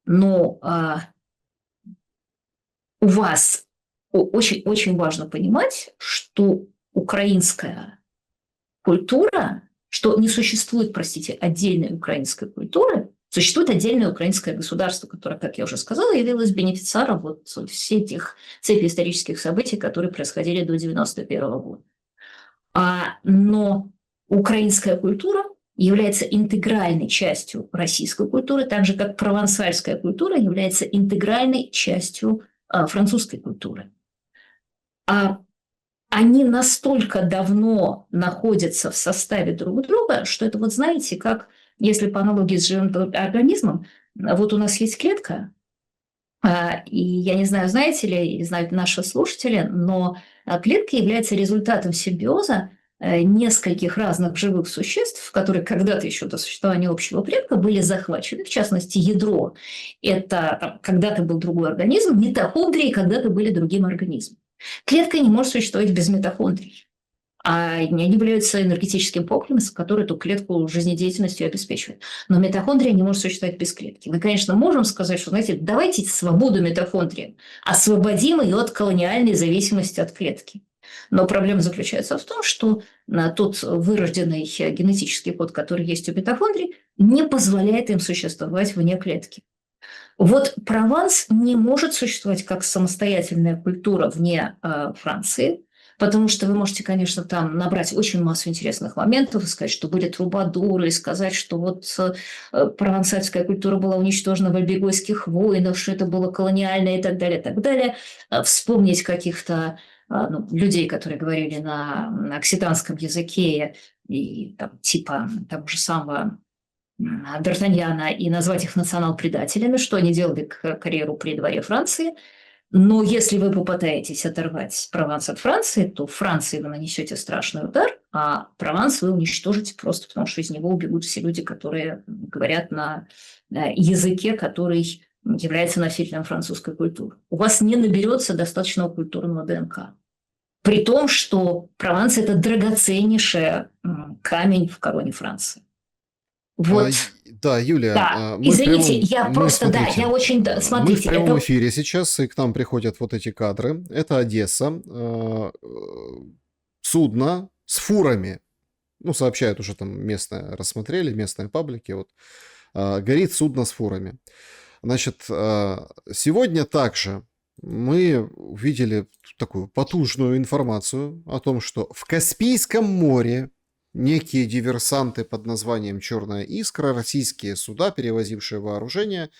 у вас очень важно понимать, что украинская культура, что не существует, отдельной украинской культуры, существует отдельное украинское государство, которое, как я уже сказала, явилось бенефициаром всех этих цепи исторических событий, которые происходили до 1991 года. Но украинская культура является интегральной частью российской культуры, так же, как провансальская культура является интегральной частью французской культуры. Они настолько давно находятся в составе друг друга, что это, знаете, как если по аналогии с живым организмом, вот у нас есть клетка, и я не знаю, знаете ли, и знают наши слушатели, но клетка является результатом симбиоза нескольких разных живых существ, которые когда-то еще до существования общего предка были захвачены, в частности, ядро. Это когда-то был другой организм, митохондрии когда-то были другим организмом. Клетка не может существовать без митохондрий. А они являются энергетическим комплексом, который эту клетку жизнедеятельностью обеспечивает. Но митохондрия не может существовать без клетки. Мы, конечно, можем сказать, что, знаете, давайте свободу митохондрии, освободим ее от колониальной зависимости от клетки. Но проблема заключается в том, что тот вырожденный генетический код, который есть у митохондрий, не позволяет им существовать вне клетки. Вот Прованс не может существовать как самостоятельная культура вне Франции, потому что вы можете, конечно, там набрать очень массу интересных моментов и сказать, что были трубадуры, и сказать, что вот провансальская культура была уничтожена в альбегойских войнах, что это было колониальное и так далее, и так далее. Вспомнить каких-то людей, которые говорили на окситанском языке, и там, типа того же самого Д'Артаньяна, и назвать их национал-предателями, что они делали карьеру при дворе Франции. Но если вы попытаетесь оторвать Прованс от Франции, то в Франции вы нанесете страшный удар, а Прованс вы уничтожите просто потому, что из него убегут все люди, которые говорят на языке, который является носителем французской культуры. У вас не наберется достаточного культурного ДНК. При том, что Прованс – это драгоценнейший камень в короне Франции. Вот. Да, Юлия, Да, извините, я просто, смотрите, да, я очень, мы в смотрите, прямом это... эфире сейчас, и к нам приходят вот эти кадры. Это Одесса, судно с фурами, ну, сообщают уже там местное, рассмотрели, местные паблики, вот, горит судно с фурами. Значит, сегодня также мы увидели такую потужную информацию о том, что в Каспийском море некие диверсанты под названием «Черная искра», российские суда, перевозившие вооружение,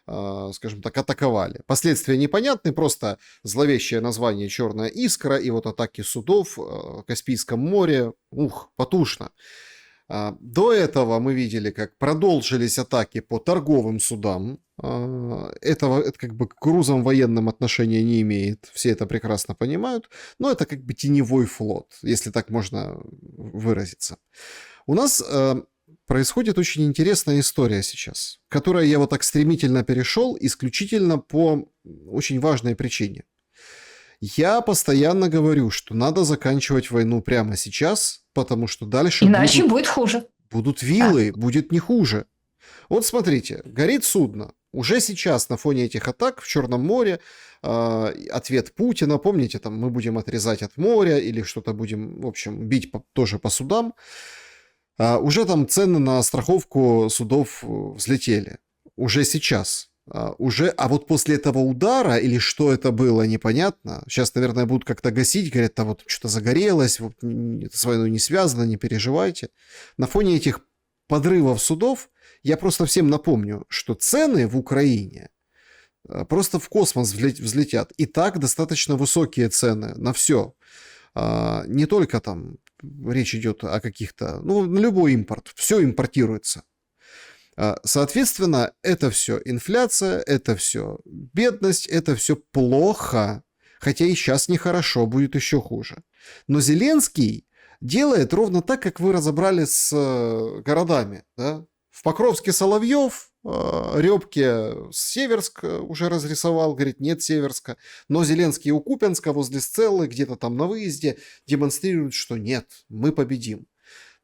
скажем так, атаковали. Последствия непонятны, просто зловещее название «Черная искра» и вот атаки судов в Каспийском море, потушно. До этого мы видели, как продолжились атаки по торговым судам. Это как бы к грузам военным отношения не имеет, все это прекрасно понимают, но это как бы теневой флот, если так можно выразиться. У нас происходит очень интересная история сейчас, к которой я вот так стремительно перешел исключительно по очень важной причине. Я постоянно говорю, что надо заканчивать войну прямо сейчас, потому что дальше иначе будет хуже. Будут виллы, будет не хуже. Вот смотрите, горит судно. Уже сейчас на фоне этих атак в Черном море ответ Путина, помните, там мы будем отрезать от моря или что-то будем, в общем, бить тоже по судам. Уже там цены на страховку судов взлетели. Уже сейчас. А вот после этого удара, или что это было, непонятно. Сейчас, наверное, будут как-то гасить, говорят, там вот что-то загорелось, вот, это с войной не связано, не переживайте. На фоне этих подрывов судов я просто всем напомню, что цены в Украине просто в космос взлетят. И так достаточно высокие цены на все. Не только там речь идет о каких-то, на любой импорт. Все импортируется. Соответственно, это все инфляция, это все бедность, это все плохо, хотя и сейчас нехорошо, будет еще хуже. Но Зеленский делает ровно так, как вы разобрали с городами. Да? В Покровске Соловьев, Рёбке Северск уже разрисовал, говорит, нет Северска. Но Зеленский у Купянска возле Сцеллы, где-то там на выезде, демонстрирует, что нет, мы победим.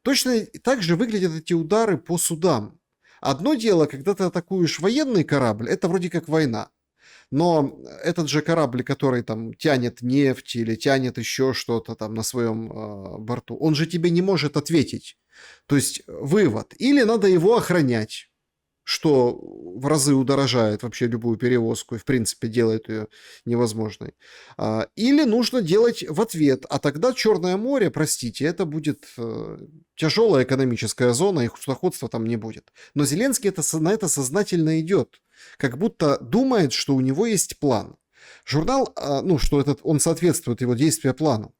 Точно так же выглядят эти удары по судам. Одно дело, когда ты атакуешь военный корабль, это вроде как война. Но этот же корабль, который там тянет нефть или тянет еще что-то там на своем борту, он же тебе не может ответить. То есть вывод. Или надо его охранять, что в разы удорожает вообще любую перевозку и в принципе делает ее невозможной. Или нужно делать в ответ. А тогда Черное море, простите, это будет тяжелая экономическая зона, и судоходства там не будет. Но Зеленский на это сознательно идет. Как будто думает, что у него есть план. Журнал, что он соответствует его действия плану.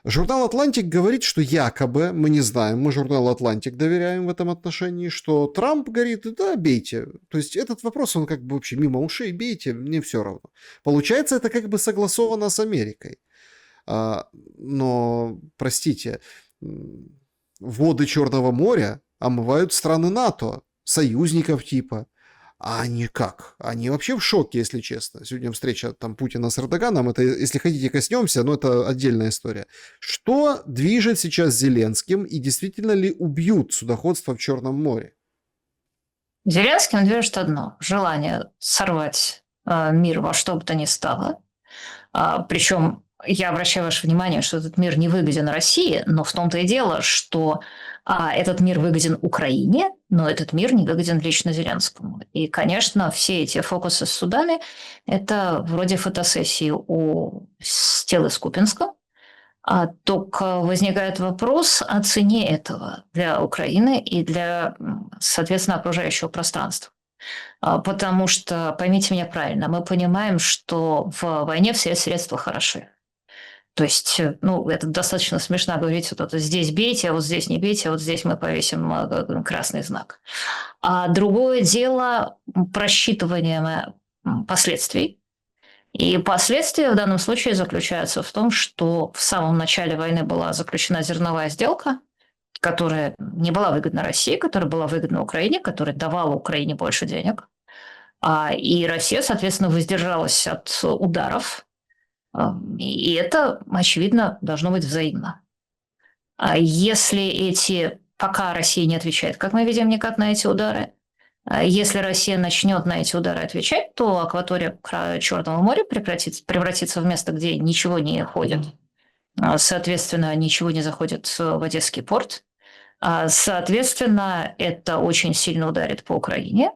Журнал «Атлантик» говорит, что якобы, мы не знаем, мы журналу «Атлантик» доверяем в этом отношении, что Трамп говорит, да, бейте. То есть этот вопрос, он как бы вообще мимо ушей, бейте, мне все равно. Получается, это как бы согласовано с Америкой. Но, простите, воды Черного моря омывают страны НАТО, союзников типа. А они как? Они вообще в шоке, если честно. Сегодня встреча там Путина с Эрдоганом, это, если хотите, коснемся, но это отдельная история. Что движет сейчас Зеленским и действительно ли убьют судоходство в Черном море? Зеленским движет одно – желание сорвать мир во что бы то ни стало. Причем я обращаю ваше внимание, что этот мир не выгоден России, но в том-то и дело, что этот мир выгоден Украине, но этот мир не выгоден лично Зеленскому. И, конечно, все эти фокусы с судами – это вроде фотосессии у Стелы Скупинска. Только возникает вопрос о цене этого для Украины и для, соответственно, окружающего пространства. Потому что, поймите меня правильно, мы понимаем, что в войне все средства хороши. То есть, это достаточно смешно говорить, вот это здесь бейте, а вот здесь не бейте, а вот здесь мы повесим красный знак. А другое дело просчитывание последствий. И последствия в данном случае заключаются в том, что в самом начале войны была заключена зерновая сделка, которая не была выгодна России, которая была выгодна Украине, которая давала Украине больше денег. И Россия, соответственно, воздержалась от ударов. И это, очевидно, должно быть взаимно. Если пока Россия не отвечает, как мы видим, никак на эти удары, если Россия начнет на эти удары отвечать, то акватория Черного моря превратится в место, где ничего не ходит. Соответственно, ничего не заходит в Одесский порт. Соответственно, это очень сильно ударит по Украине.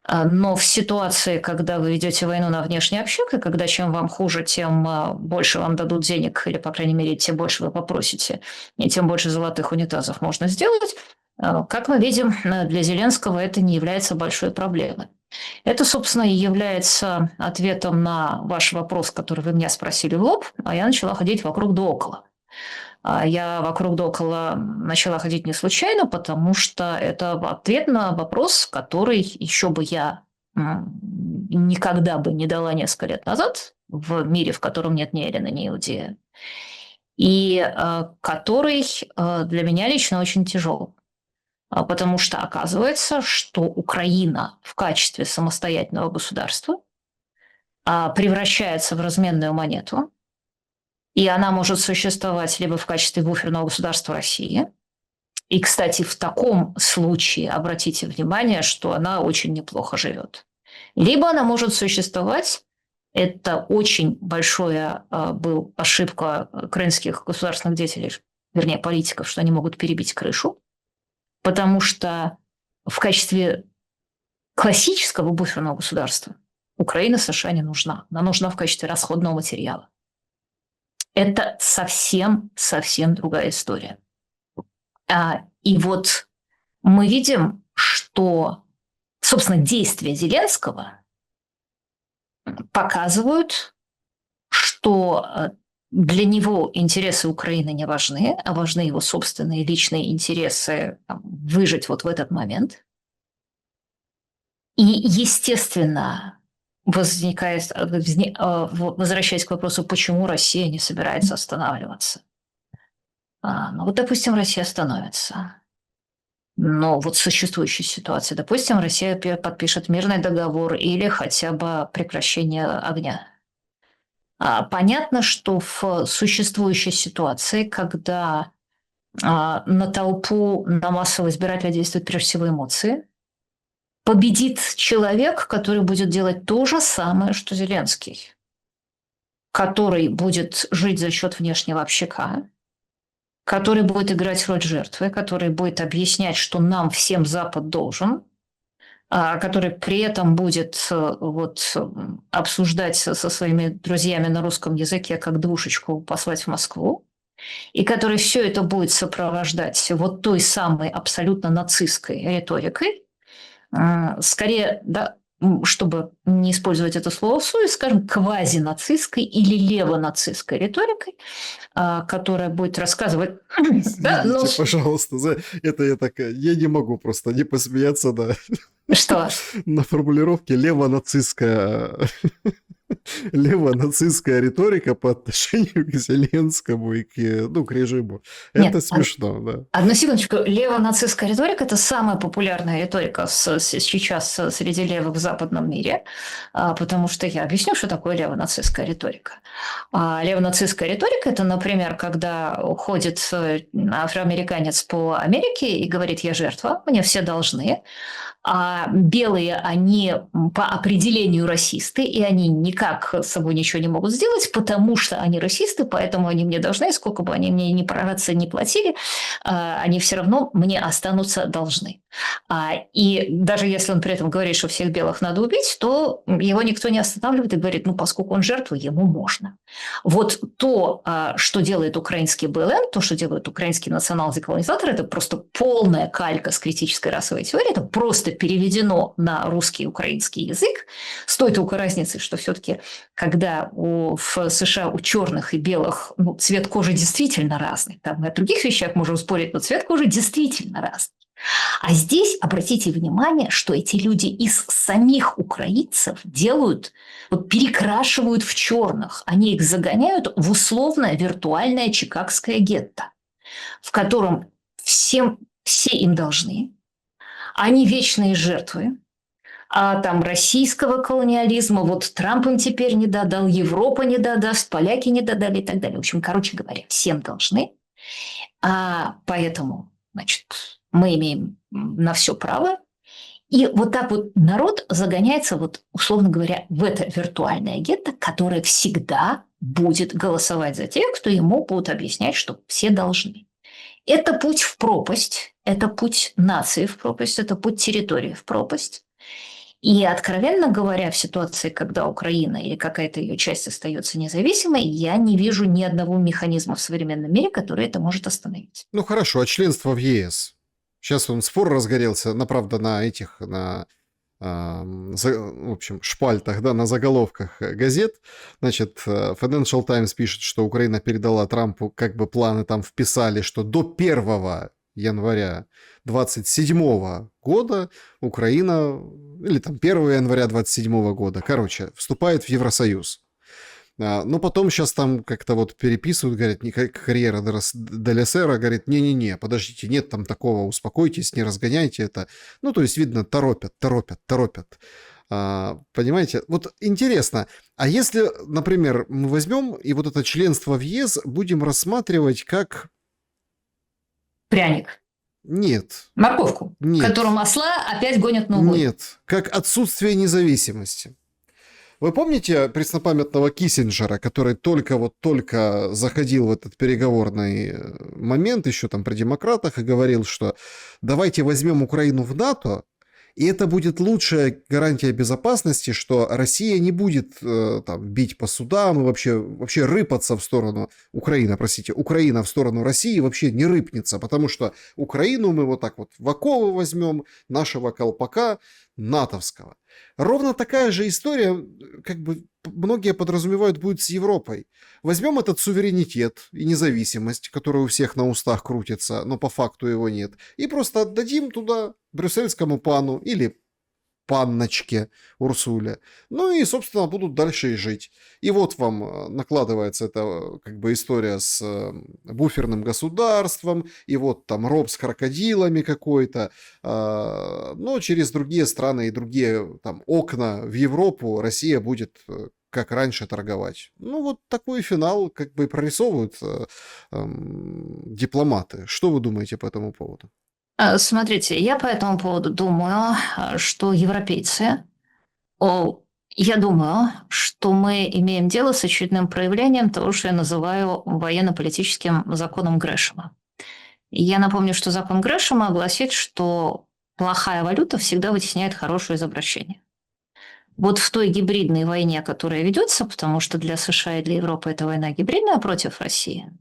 Но в ситуации, когда вы ведете войну на внешний общак, и когда чем вам хуже, тем больше вам дадут денег, или, по крайней мере, тем больше вы попросите, и тем больше золотых унитазов можно сделать, как мы видим, для Зеленского это не является большой проблемой. Это, собственно, и является ответом на ваш вопрос, который вы меня спросили в лоб, а я начала ходить вокруг да около. Я вокруг да около начала ходить не случайно, потому что это ответ на вопрос, который еще бы я никогда бы не дала несколько лет назад в мире, в котором нет ни Эллина, ни Иудея, и который для меня лично очень тяжел. Потому что оказывается, что Украина в качестве самостоятельного государства превращается в разменную монету, и она может существовать либо в качестве буферного государства России. И, кстати, в таком случае обратите внимание, что она очень неплохо живет. Либо она может существовать, это очень большая была ошибка крымских государственных деятелей, вернее, политиков, что они могут перебить крышу, потому что в качестве классического буферного государства Украина США не нужна. Она нужна в качестве расходного материала. Это совсем другая история. И вот мы видим, что, собственно, действия Зеленского показывают, что для него интересы Украины не важны, а важны его собственные личные интересы выжить вот в этот момент. И, естественно, возвращаясь к вопросу, почему Россия не собирается останавливаться. Допустим, Россия остановится. Но вот в существующей ситуации, допустим, Россия подпишет мирный договор или хотя бы прекращение огня. Понятно, что в существующей ситуации, когда на толпу, на массового избирателя действуют прежде всего эмоции, победит человек, который будет делать то же самое, что Зеленский, который будет жить за счет внешнего общака, который будет играть роль жертвы, который будет объяснять, что нам всем Запад должен, который при этом будет обсуждать со своими друзьями на русском языке, как двушечку послать в Москву, и который все это будет сопровождать той самой абсолютно нацистской риторикой, скорее, да, чтобы не использовать это слово всуе, скажем, квазинацистской или левонацистской риторикой, которая будет рассказывать... Да, ну, Извините, пожалуйста, за это я не могу просто не посмеяться что? на формулировке левонацистская риторика по отношению к Зеленскому и к режиму. Это Нет, смешно, да. одну секундочку. Левонацистская риторика – это самая популярная риторика сейчас среди левых в западном мире, потому что я объясню, что такое левонацистская риторика. Левонацистская риторика – это, например, когда ходит афроамериканец по Америке и говорит: «Я жертва, мне все должны», а белые, они по определению расисты, и они никак с собой ничего не могут сделать, потому что они расисты, поэтому они мне должны, и сколько бы они мне ни параться не платили, они все равно мне останутся должны. И даже если он при этом говорит, что всех белых надо убить, то его никто не останавливает и говорит: поскольку он жертва, ему можно. Вот то, что делает украинский БЛМ, то, что делает украинский национал-деколонизатор, это просто полная калька с критической расовой теорией, это просто переведено на русский и украинский язык, с той только разницей, что все-таки, когда в США у черных и белых цвет кожи действительно разный, там мы о других вещах можем спорить, но цвет кожи действительно разный. А здесь обратите внимание, что эти люди из самих украинцев делают, перекрашивают в черных. Они их загоняют в условное виртуальное чикагское гетто, в котором все им должны. Они вечные жертвы. Там российского колониализма, Трамп им теперь не додал, Европа не додаст, поляки не додали и так далее. В общем, короче говоря, всем должны. Поэтому, мы имеем на все право. И так народ загоняется, условно говоря, в это виртуальное гетто, которое всегда будет голосовать за тех, кто ему будут объяснять, что все должны. Это путь в пропасть, это путь нации в пропасть, это путь территории в пропасть. И, откровенно говоря, в ситуации, когда Украина или какая-то ее часть остается независимой, я не вижу ни одного механизма в современном мире, который это может остановить. Ну хорошо, а членство в ЕС? Сейчас спор разгорелся, правда, в общем, шпальтах, да, на заголовках газет. Financial Times пишет, что Украина передала Трампу, планы там вписали, что до 1 января 27 года Украина, или 1 января 27 года, вступает в Евросоюз. Но потом сейчас там как-то переписывают, говорят, карьера Дель Эсера, говорит: не-не-не, подождите, нет там такого, успокойтесь, не разгоняйте это. То есть, видно, торопят. Понимаете? Интересно, а если, например, мы возьмем и это членство в ЕС будем рассматривать как... Пряник. Нет. Морковку, Нет. которым осла опять гонят на угодья. Нет, как отсутствие независимости. Вы помните преснопамятного Киссинджера, который только заходил в этот переговорный момент, еще там при демократах, и говорил, что давайте возьмем Украину в НАТО, и это будет лучшая гарантия безопасности, что Россия не будет бить по судам и вообще рыпаться в сторону Украина в сторону России вообще не рыпнется, потому что Украину мы в оковы возьмем, нашего колпака натовского. Ровно такая же история, многие подразумевают, будет с Европой. Возьмем этот суверенитет и независимость, которая у всех на устах крутится, но по факту его нет, и просто отдадим туда брюссельскому пану или панночке Урсуле. И, собственно, будут дальше и жить. И вам накладывается эта история с буферным государством, и там роб с крокодилами какой-то. Но через другие страны и другие окна в Европу Россия будет как раньше торговать. Такой финал и прорисовывают дипломаты. Что вы думаете по этому поводу? Смотрите, я по этому поводу думаю, что европейцы, я думаю, что мы имеем дело с очередным проявлением того, что я называю военно-политическим законом Грэшема. Я напомню, что закон Грэшема гласит, что плохая валюта всегда вытесняет хорошее из обращения. В той гибридной войне, которая ведется, потому что для США и для Европы это война гибридная против России,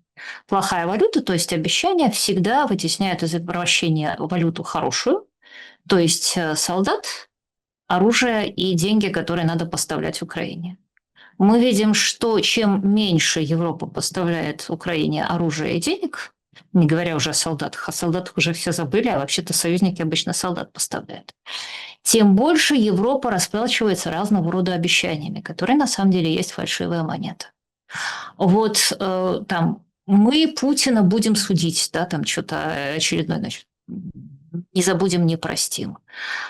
плохая валюта, то есть обещания, всегда вытесняют из обращения валюту хорошую, то есть солдат оружие и деньги, которые надо поставлять Украине. Мы видим, что чем меньше Европа поставляет Украине оружия и денег, не говоря уже о солдатах уже все забыли, а вообще-то союзники обычно солдат поставляют, тем больше Европа расплачивается разного рода обещаниями, которые на самом деле есть фальшивая монета. Вот там мы Путина будем судить, да, там что-то очередное, значит, не забудем, не простим.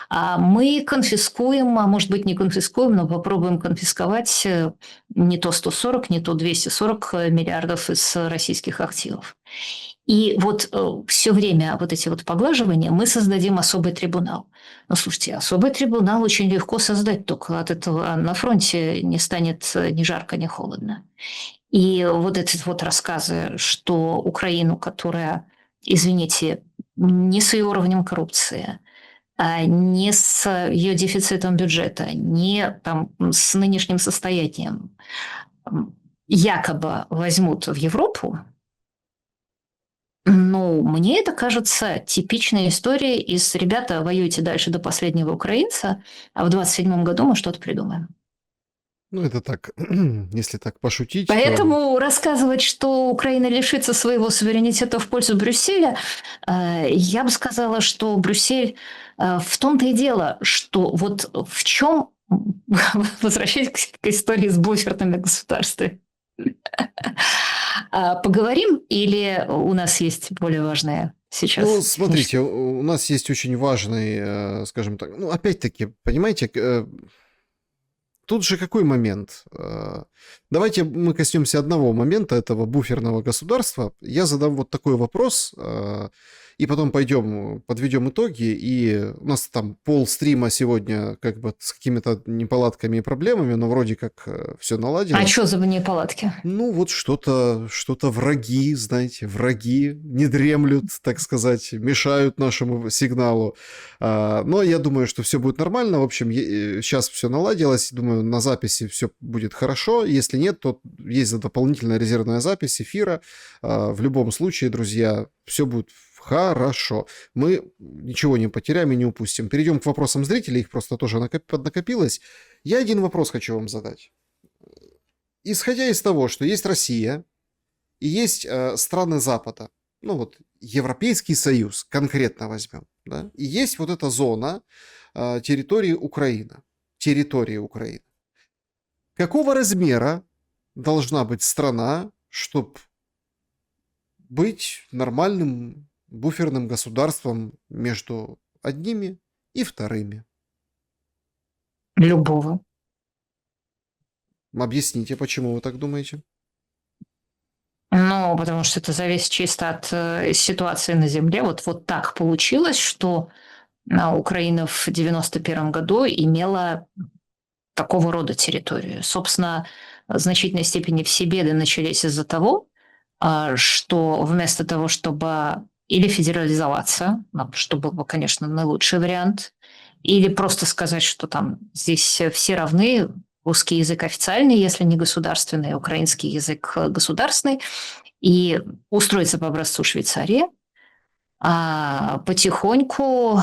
А мы конфискуем, а может быть не конфискуем, но попробуем конфисковать не то 140, не то 240 миллиардов из российских активов. И вот все время вот эти вот поглаживания мы создадим особый трибунал. Но слушайте, особый трибунал очень легко создать, только от этого на фронте не станет ни жарко, ни холодно. И вот эти вот рассказы, что Украину, которая, извините, не с ее уровнем коррупции, не с ее дефицитом бюджета, не там, с нынешним состоянием, якобы возьмут в Европу, ну, мне это кажется типичной историей из «ребята, воюйте дальше до последнего украинца, а в 27-м году мы что-то придумаем». Ну, это так, если так пошутить, то... Поэтому рассказывать, что Украина лишится своего суверенитета в пользу Брюсселя, я бы сказала, что Брюссель в том-то и дело, что вот в чем, возвращаясь к истории с буферными государствами, поговорим или у нас есть более важное сейчас? Ну, смотрите, у нас есть очень важный, скажем так, ну, опять-таки, понимаете, тут же какой момент? Давайте мы коснемся одного момента этого буферного государства. Я задам вот такой вопрос, и потом пойдем, подведем итоги. И у нас там полстрима сегодня как бы с какими-то неполадками и проблемами, но вроде как все наладилось. А что за неполадки? Ну, вот что-то враги, знаете, враги не дремлют, так сказать, мешают нашему сигналу. Но я думаю, что все будет нормально. В общем, сейчас все наладилось. Думаю, на записи все будет хорошо. Если нет, то есть дополнительная резервная запись эфира. В любом случае, друзья, все будет хорошо. Мы ничего не потеряем и не упустим. Перейдем к вопросам зрителей. Их просто тоже поднакопилось. Я один вопрос хочу вам задать. Исходя из того, что есть Россия и есть страны Запада, ну вот Европейский Союз конкретно возьмем, да, и есть вот эта зона территории Украины. Какого размера должна быть страна, чтобы быть нормальным буферным государством между одними и вторыми? Любого. Объясните, почему вы так думаете? Ну, потому что это зависит чисто от ситуации на Земле. Вот так получилось, что Украина в 91 году имела такого рода территорию. Собственно, в значительной степени все беды начались из-за того, что вместо того, чтобы или федерализоваться, что был бы, конечно, наилучший вариант, или просто сказать, что там здесь все равны, русский язык официальный, если не государственный, украинский язык государственный, и устроиться по образцу Швейцарии, а потихоньку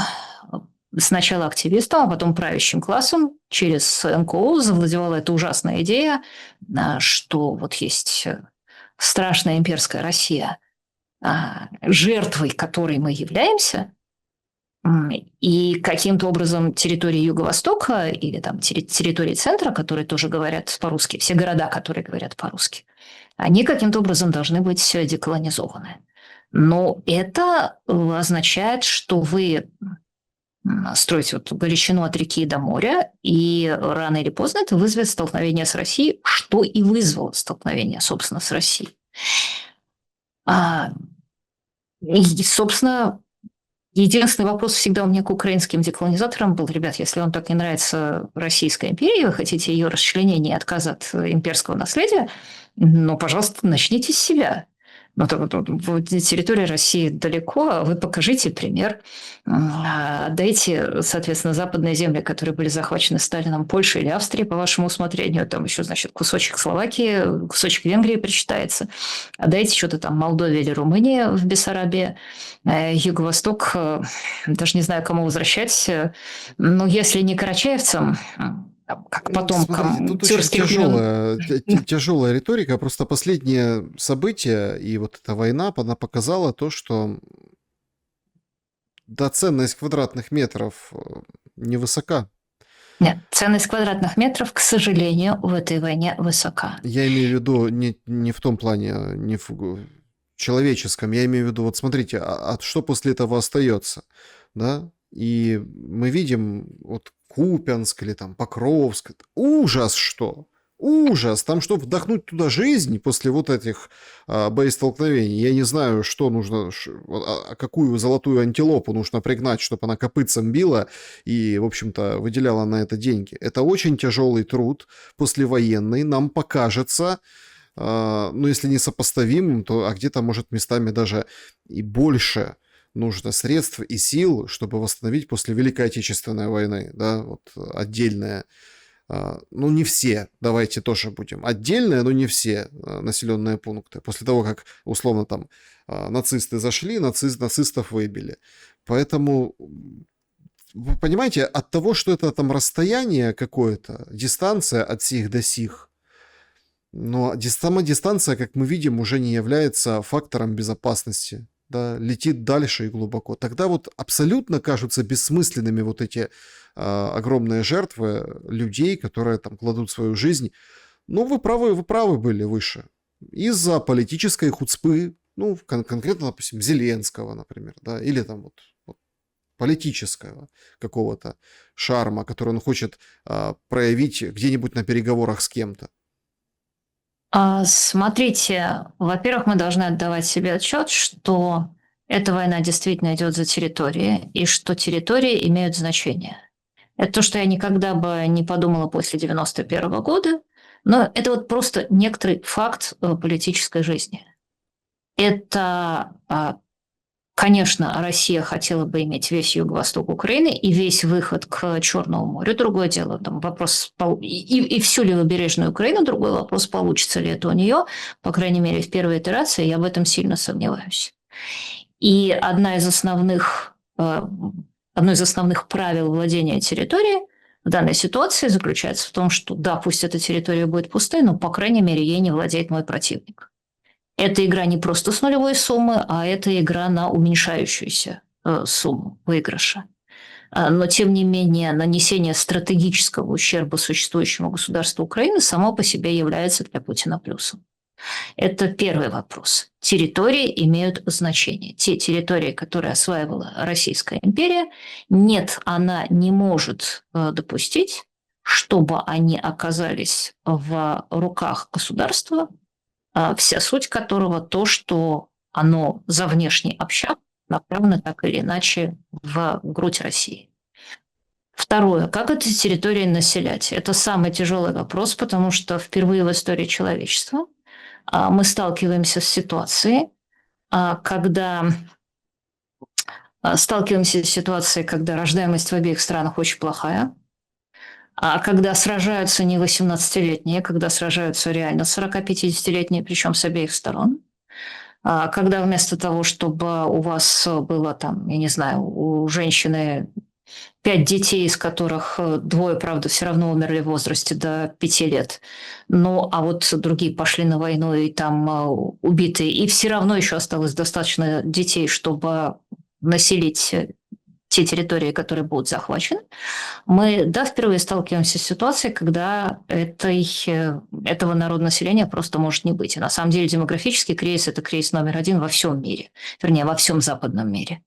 сначала активистам, а потом правящим классом через НКО завладевала эта ужасная идея, что вот есть страшная имперская Россия, жертвой которой мы являемся, и каким-то образом территории Юго-Востока или там территории центра, которые тоже говорят по-русски, все города, которые говорят по-русски, они каким-то образом должны быть деколонизованы. Но это означает, что вы строите вот Галичину от реки до моря, и рано или поздно это вызовет столкновение с Россией, что и вызвало столкновение, собственно, с Россией. И, собственно, единственный вопрос всегда у меня к украинским деколонизаторам был: ребят, если вам так не нравится Российская империя, вы хотите ее расчленения и отказа от имперского наследия, ну, пожалуйста, начните с себя. Ну, территория России далеко, а вы покажите пример. Дайте, соответственно, западные земли, которые были захвачены Сталином, Польша или Австрия, по вашему усмотрению. Там еще, значит, кусочек Словакии, кусочек Венгрии причитается. А дайте что-то там Молдове или Румынии в Бессарабии. Юго-Восток, даже не знаю, кому возвращать. Но если не карачаевцам, как Ну, смотрите, потомкам тут очень тюркских племен. тяжелая риторика. Просто последние события и вот эта война, она показала то, что да, ценность квадратных метров невысока. Нет, ценность квадратных метров, к сожалению, в этой войне высока. Я имею в виду не в том плане, не в человеческом. Я имею в виду, вот смотрите, что после этого остается, да? И мы видим вот Купянск или там Покровск. Ужас что! Ужас! Там что, вдохнуть туда жизнь после вот этих боестолкновений? Я не знаю, что нужно, какую золотую антилопу нужно пригнать, чтобы она копытцем била и, в общем-то, выделяла на это деньги. Это очень тяжелый труд послевоенный. Нам покажется, ну, если не сопоставимым, то где-то, может, местами даже и больше нужно средств и сил, чтобы восстановить после Великой Отечественной войны, да, вот отдельное. Ну, не все, давайте тоже будем. Отдельные, но не все населенные пункты. После того, как, условно, там нацисты зашли, нацистов выбили. Поэтому, вы понимаете, от того, что это там расстояние какое-то, дистанция от сих до сих, но сама дистанция, как мы видим, уже не является фактором безопасности. Да, летит дальше и глубоко. Тогда вот абсолютно кажутся бессмысленными вот эти огромные жертвы людей, которые там кладут свою жизнь. Ну, вы правы были выше. Из-за политической хуцпы, ну, конкретно, допустим, Зеленского, например, да, или там вот политического какого-то шарма, который он хочет проявить где-нибудь на переговорах с кем-то. Смотрите, во-первых, мы должны отдавать себе отчет, что эта война действительно идет за территории, и что территории имеют значение. Это то, что я никогда бы не подумала после 91 года, но это вот просто некоторый факт политической жизни. Это конечно, Россия хотела бы иметь весь юго-восток Украины и весь выход к Черному морю. Другое дело, там вопрос и всю левобережную Украину. Другой вопрос, получится ли это у нее. По крайней мере, в первой итерации я в этом сильно сомневаюсь. И одно из основных правил владения территорией в данной ситуации заключается в том, что да, пусть эта территория будет пустой, но, по крайней мере, ей не владеет мой противник. Эта игра не просто с нулевой суммы, а это игра на уменьшающуюся сумму выигрыша. Но, тем не менее, нанесение стратегического ущерба существующему государству Украины само по себе является для Путина плюсом. Это первый вопрос. Территории имеют значение. Те территории, которые осваивала Российская империя, нет, она не может допустить, чтобы они оказались в руках государства, вся суть которого то, что оно за внешний общак направлено так или иначе в грудь России. Второе. Как эти территории населять? Это самый тяжелый вопрос, потому что впервые в истории человечества мы сталкиваемся с ситуацией, когда рождаемость в обеих странах очень плохая, а когда сражаются не 18-летние, когда сражаются реально 40-50-летние, причем с обеих сторон, когда вместо того, чтобы у вас было там, я не знаю, у женщины 5 детей, из которых 2, правда, все равно умерли в возрасте до 5 лет, ну, а вот другие пошли на войну и там убиты, и все равно еще осталось достаточно детей, чтобы населить те территории, которые будут захвачены, мы, да, впервые сталкиваемся с ситуацией, когда этого народонаселения просто может не быть. И на самом деле демографический кризис – это кризис номер 1 во всем мире, вернее, во всем западном мире.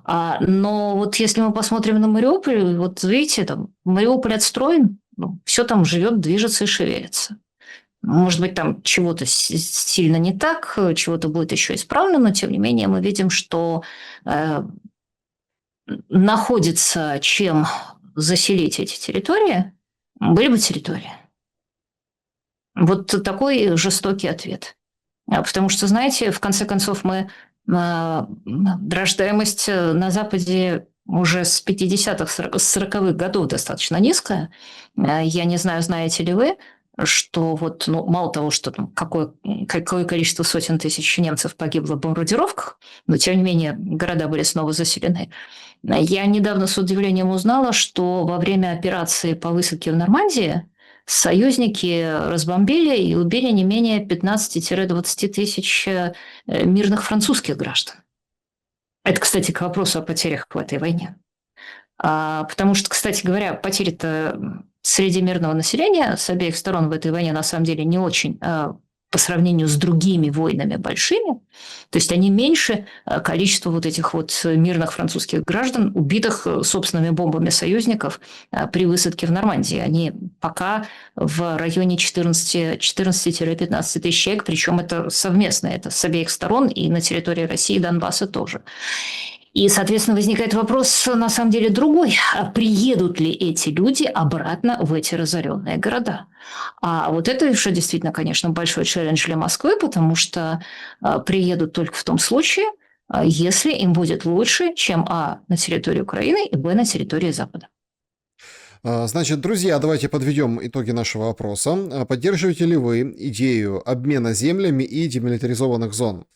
Но вот если мы посмотрим на Мариуполь, вот видите, там Мариуполь отстроен, все там живет, движется и шевелится. Может быть, там чего-то сильно не так, чего-то будет еще исправлено, но тем не менее мы видим, что находится чем заселить эти территории, были бы территории. Вот такой жестокий ответ. Потому что, знаете, в конце концов, рождаемость на Западе уже с 50-х, с 40-х годов достаточно низкая. Я не знаю, знаете ли вы, что вот, ну, мало того, что там какое количество сотен тысяч немцев погибло в бомбардировках, но тем не менее города были снова заселены. Я недавно с удивлением узнала, что во время операции по высадке в Нормандии союзники разбомбили и убили не менее 15-20 тысяч мирных французских граждан. Это, кстати, к вопросу о потерях в этой войне. Потому что, кстати говоря, потери-то среди мирного населения с обеих сторон в этой войне на самом деле не очень по сравнению с другими войнами большими. То есть они меньше количества вот этих вот мирных французских граждан, убитых собственными бомбами союзников при высадке в Нормандии. Они пока в районе 14-15 тысяч человек, причем это совместно, это с обеих сторон и на территории России и Донбасса тоже. И, соответственно, возникает вопрос, на самом деле, другой. А приедут ли эти люди обратно в эти разоренные города? А вот это уже действительно, конечно, большой челлендж для Москвы, потому что приедут только в том случае, если им будет лучше, чем на территории Украины и на территории Запада. Значит, друзья, давайте подведем итоги нашего опроса. Поддерживаете ли вы идею обмена землями и демилитаризованных зон?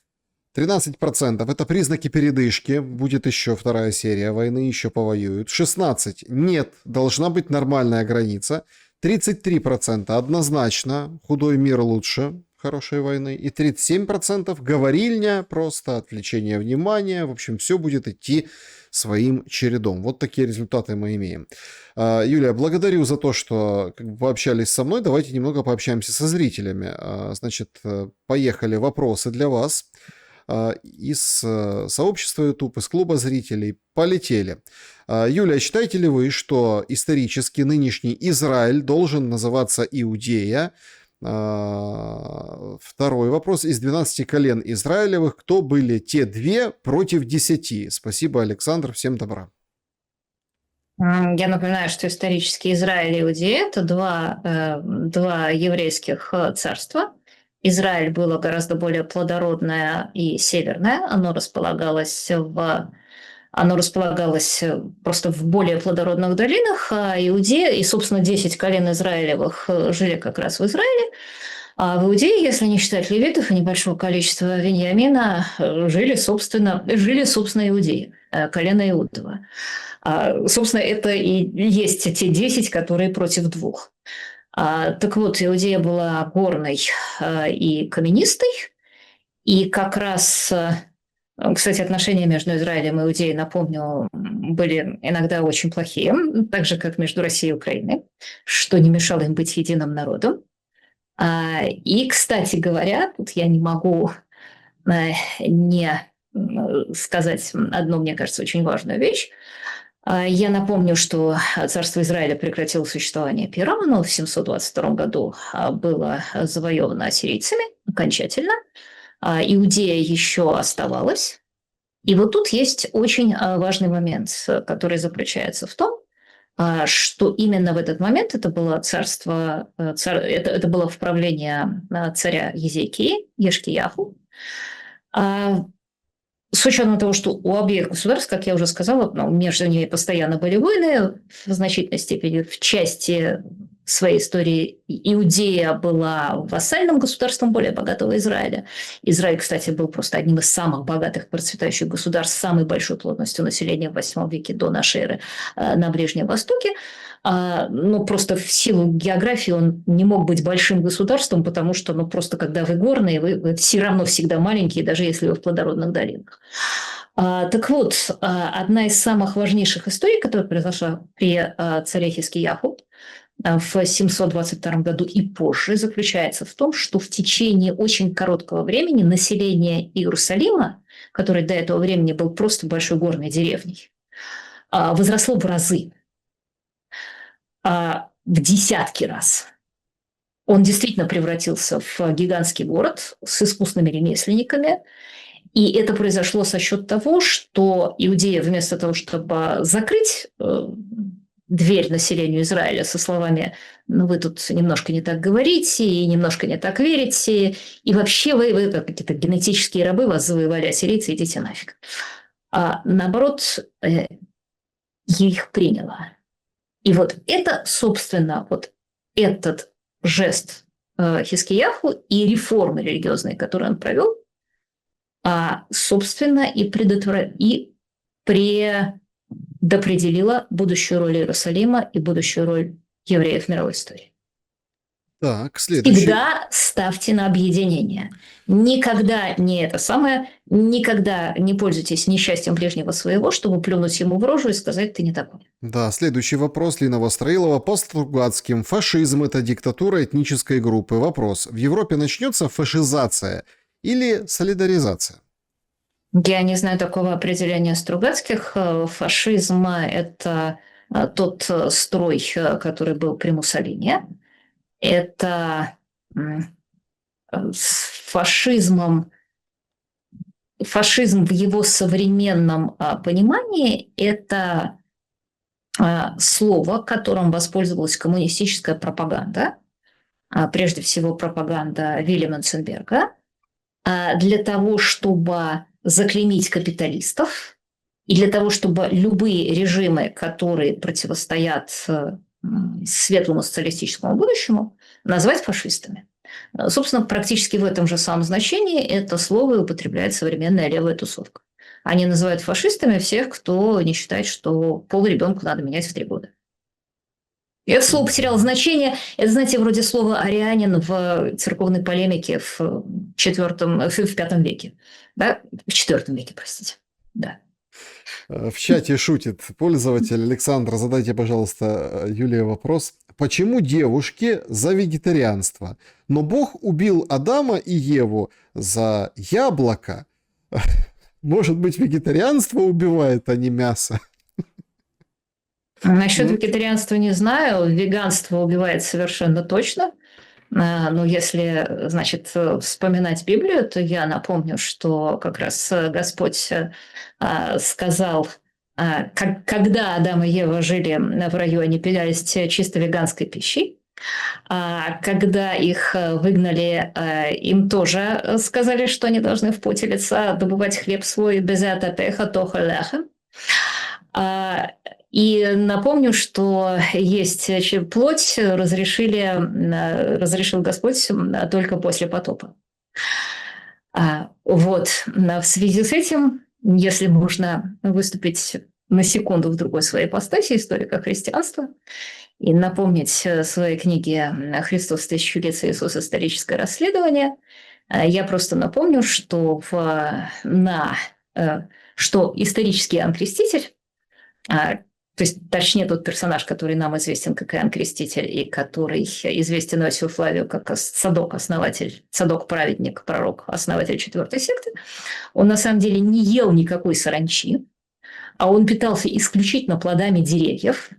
13% это признаки передышки, будет еще вторая серия войны, еще повоюют. 16% нет, должна быть нормальная граница. 33% однозначно, худой мир лучше хорошей войны. И 37% говорильня, просто отвлечение внимания. В общем, все будет идти своим чередом. Вот такие результаты мы имеем. Юлия, благодарю за то, что вы общались со мной. Давайте немного пообщаемся со зрителями. Значит, поехали вопросы для вас. Из сообщества YouTube, из клуба зрителей. Полетели. Юлия, считаете ли вы, что исторически нынешний Израиль должен называться Иудея? Второй вопрос. Из 12 колен Израилевых кто были те 2 против 10? Спасибо, Александр. Всем добра. Я напоминаю, что исторически Израиль и Иудея – это два еврейских царства. Израиль было гораздо более плодородное и северное. Оно располагалось просто в более плодородных долинах. А Иудея и, собственно, 10 колен Израилевых жили как раз в Израиле. А в Иудее, если не считать левитов и небольшого количества Виньямина, жили, собственно, иудеи, колено Иудова. Собственно, это и есть те 10, которые против 2. Так вот, Иудея была горной и каменистой, и как раз, кстати, отношения между Израилем и Иудеей, напомню, были иногда очень плохие, так же, как между Россией и Украиной, что не мешало им быть единым народом. И, кстати говоря, тут я не могу не сказать одну, мне кажется, очень важную вещь. Я напомню, что царство Израиля прекратило существование первым, оно в 722 году было завоевано ассирийцами окончательно. Иудея еще оставалась. И вот тут есть очень важный момент, который заключается в том, что именно в этот момент это было это было в правлении царя Ешкияху. С учетом того, что у обеих государств, как я уже сказала, между ними постоянно были войны, в значительной степени в части своей истории Иудея была вассальным государством более богатого Израиля. Израиль, кстати, был просто одним из самых богатых процветающих государств с самой большой плотностью населения в 8 веке до нашей эры на Ближнем Востоке. Но просто в силу географии он не мог быть большим государством, потому что, просто когда вы горные, вы все равно всегда маленькие, даже если вы в плодородных долинах. Так вот, одна из самых важнейших историй, которая произошла при царе Хискияху в 722 году и позже, заключается в том, что в течение очень короткого времени население Иерусалима, который до этого времени был просто большой горной деревней, возросло в разы. В десятки раз. Он действительно превратился в гигантский город с искусными ремесленниками. И это произошло за счет того, что Иудея вместо того, чтобы закрыть дверь населению Израиля со словами: ну, вы тут немножко не так говорите и немножко не так верите, и вообще вы какие-то генетические рабы, вас завоевали ассирийцы, идите нафиг. А наоборот, их приняла. И вот это, собственно, вот этот жест Хискияху и реформы религиозные, которые он провел, собственно, и предопределила будущую роль Иерусалима и будущую роль евреев в мировой истории. Так, следующий. Всегда ставьте на объединение. Никогда никогда не пользуйтесь несчастьем ближнего своего, чтобы плюнуть ему в рожу и сказать: ты не такой. Да, следующий вопрос Лина Востроилова. По Стругацким: фашизм – это диктатура этнической группы. Вопрос: в Европе начнется фашизация или солидаризация? Я не знаю такого определения Стругацких. Фашизм – это тот строй, который был при Муссолини. Это фашизм в его современном понимании – это слово, которым воспользовалась коммунистическая пропаганда, прежде всего пропаганда Вильяма Менценберга, для того, чтобы заклеймить капиталистов и для того, чтобы любые режимы, которые противостоят светлому социалистическому будущему, назвать фашистами. Собственно, практически в этом же самом значении это слово употребляет современная левая тусовка. Они называют фашистами всех, кто не считает, что пол ребенку надо менять в 3 года. И это слово потеряло значение. Это, знаете, вроде слова «арианин» в церковной полемике в V веке. Да? В IV веке, простите. Да. В чате шутит пользователь Александр. Задайте, пожалуйста, Юлии вопрос. Почему девушки за вегетарианство, но Бог убил Адама и Еву за яблоко? Может быть, вегетарианство убивает, а не мясо? Насчет вегетарианства не знаю. Веганство убивает совершенно точно. Но если, значит, вспоминать Библию, то я напомню, что как раз Господь сказал, когда Адам и Ева жили в раю, они питались чисто веганской пищей. Когда их выгнали, им тоже сказали, что они должны в поте лица добывать хлеб свой без атапеха тоха ляха. И напомню, что есть плоть разрешил Господь только после потопа. Вот. В связи с этим, если можно выступить на секунду в другой своей ипостаси, историка христианства, и напомнить своей книге «Христос, тысячелетие Иисус. Историческое расследование», я просто напомню, что исторический Иоанн Креститель, то есть, точнее, тот персонаж, который нам известен как Иоанн Креститель и который известен Иосифу Флавию как Цадок, праведник, пророк, основатель 4-й секты, он на самом деле не ел никакой саранчи, а он питался исключительно плодами деревьев,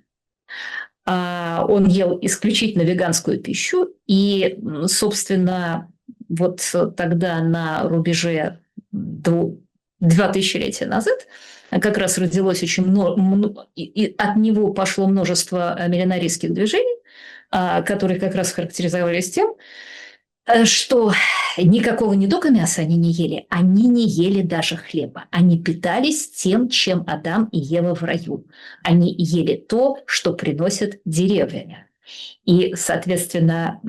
он ел исключительно веганскую пищу, и, собственно, вот тогда на рубеже 2 тысячелетия назад как раз родилось очень много, и от него пошло множество миллинаристских движений, которые как раз характеризовались тем, что никакого не только мяса они не ели даже хлеба. Они питались тем, чем Адам и Ева в раю. Они ели то, что приносят деревья. И, соответственно,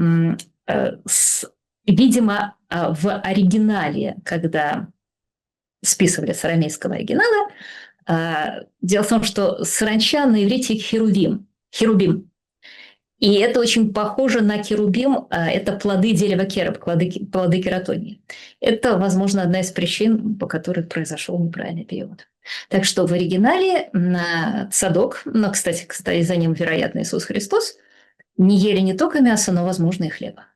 видимо, в оригинале, когда списывали с арамейского оригинала, дело в том, что саранча на иврите херубим. И это очень похоже на керубим, это плоды дерева кероб, плоды кератонии. Это, возможно, одна из причин, по которой произошел неправильный перевод. Так что в оригинале Цадок, но, кстати, за ним, вероятно, Иисус Христос, не ели не только мясо, но, возможно, и хлеба.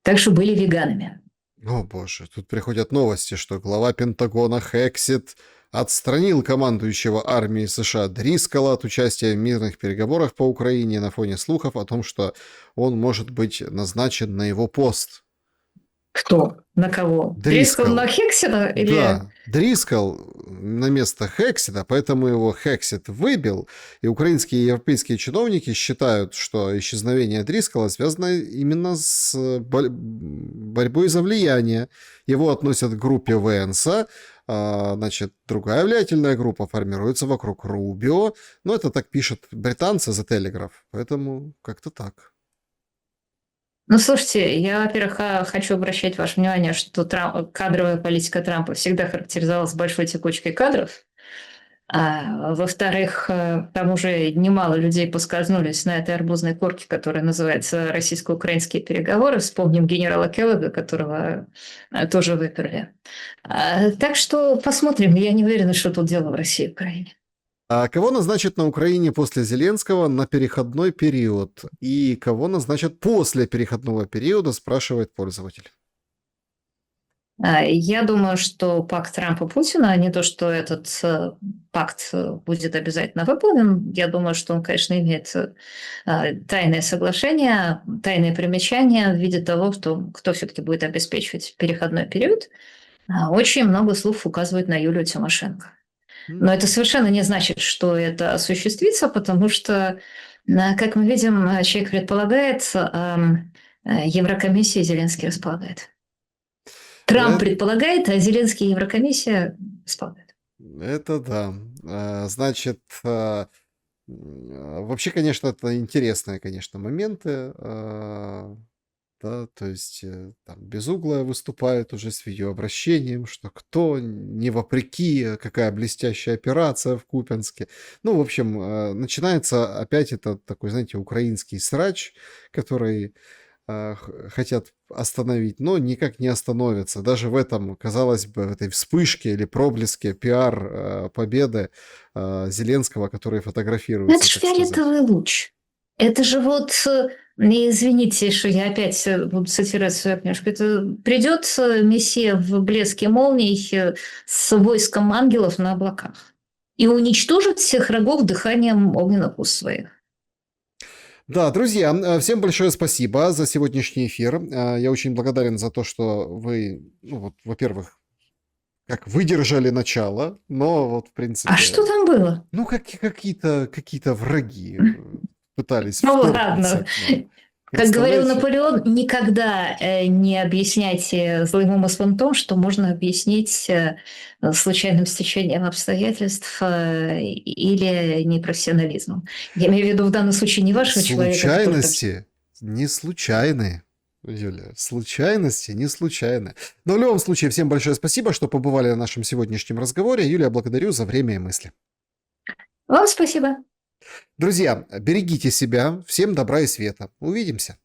Так что были веганами. О боже, тут приходят новости, что глава Пентагона Хексет отстранил командующего армией США Дрискала от участия в мирных переговорах по Украине на фоне слухов о том, что он может быть назначен на его пост. Кто? На кого? Дрискл Дрискл. на Хексина или... Да, Дрискл на место Хексита, поэтому его Хексит выбил, и украинские и европейские чиновники считают, что исчезновение Дрискала связано именно с борьбой за влияние. Его относят к группе Венса, значит, другая влиятельная группа формируется вокруг Рубио, но это так пишут британцы за Telegraph, поэтому как-то так. Ну, слушайте, я, во-первых, хочу обращать ваше внимание, что кадровая политика Трампа всегда характеризовалась большой текучкой кадров. А, во-вторых, к тому же немало людей поскользнулись на этой арбузной корке, которая называется российско-украинские переговоры. Вспомним генерала Келлога, которого тоже выперли. Так что посмотрим. Я не уверена, что тут дело в России и Украине. А кого назначат на Украине после Зеленского на переходной период? И кого назначат после переходного периода, спрашивает пользователь. Я думаю, что пакт Трампа-Путина, не то, что этот пакт будет обязательно выполнен, я думаю, что он, конечно, имеет тайное соглашение, тайные примечания в виде того, кто все-таки будет обеспечивать переходной период. Очень много слов указывает на Юлию Тимошенко. Но это совершенно не значит, что это осуществится, потому что, как мы видим, человек предполагает, Еврокомиссия Зеленский располагает. Трамп предполагает, а Зеленский и Еврокомиссия исполняют. Это да. Значит, вообще, конечно, это интересные, конечно, моменты. Да, то есть там Безуглая выступает уже с видеообращением, что кто, не вопреки, какая блестящая операция в Купянске. Ну, в общем, начинается опять этот такой, знаете, украинский срач, который хотят остановить, но никак не остановятся. Даже в этом, казалось бы, в этой вспышке или проблеске пиар победы Зеленского, который фотографируется. Это же фиолетовый луч. Это же вот, извините, что я опять буду цитировать свою книжку, это придет Мессия в блеске молний с войском ангелов на облаках и уничтожит всех врагов дыханием огненных уст своих. Да, друзья, всем большое спасибо за сегодняшний эфир. Я очень благодарен за то, что вы, ну вот, во-первых, как выдержали начало, но вот, в принципе... А что там было? Ну, какие-то враги пытались Ну вторгнуться ладно. к нам. Как говорил Представляете? Наполеон, никогда не объясняйте злым умыслом то, что можно объяснить случайным стечением обстоятельств или непрофессионализмом. Я имею в виду в данном случае не вашего человека. Случайности не случайны, Юля. Случайности не случайны. Но в любом случае, всем большое спасибо, что побывали на нашем сегодняшнем разговоре. Юлия, благодарю за время и мысли. Вам спасибо. Друзья, берегите себя. Всем добра и света. Увидимся.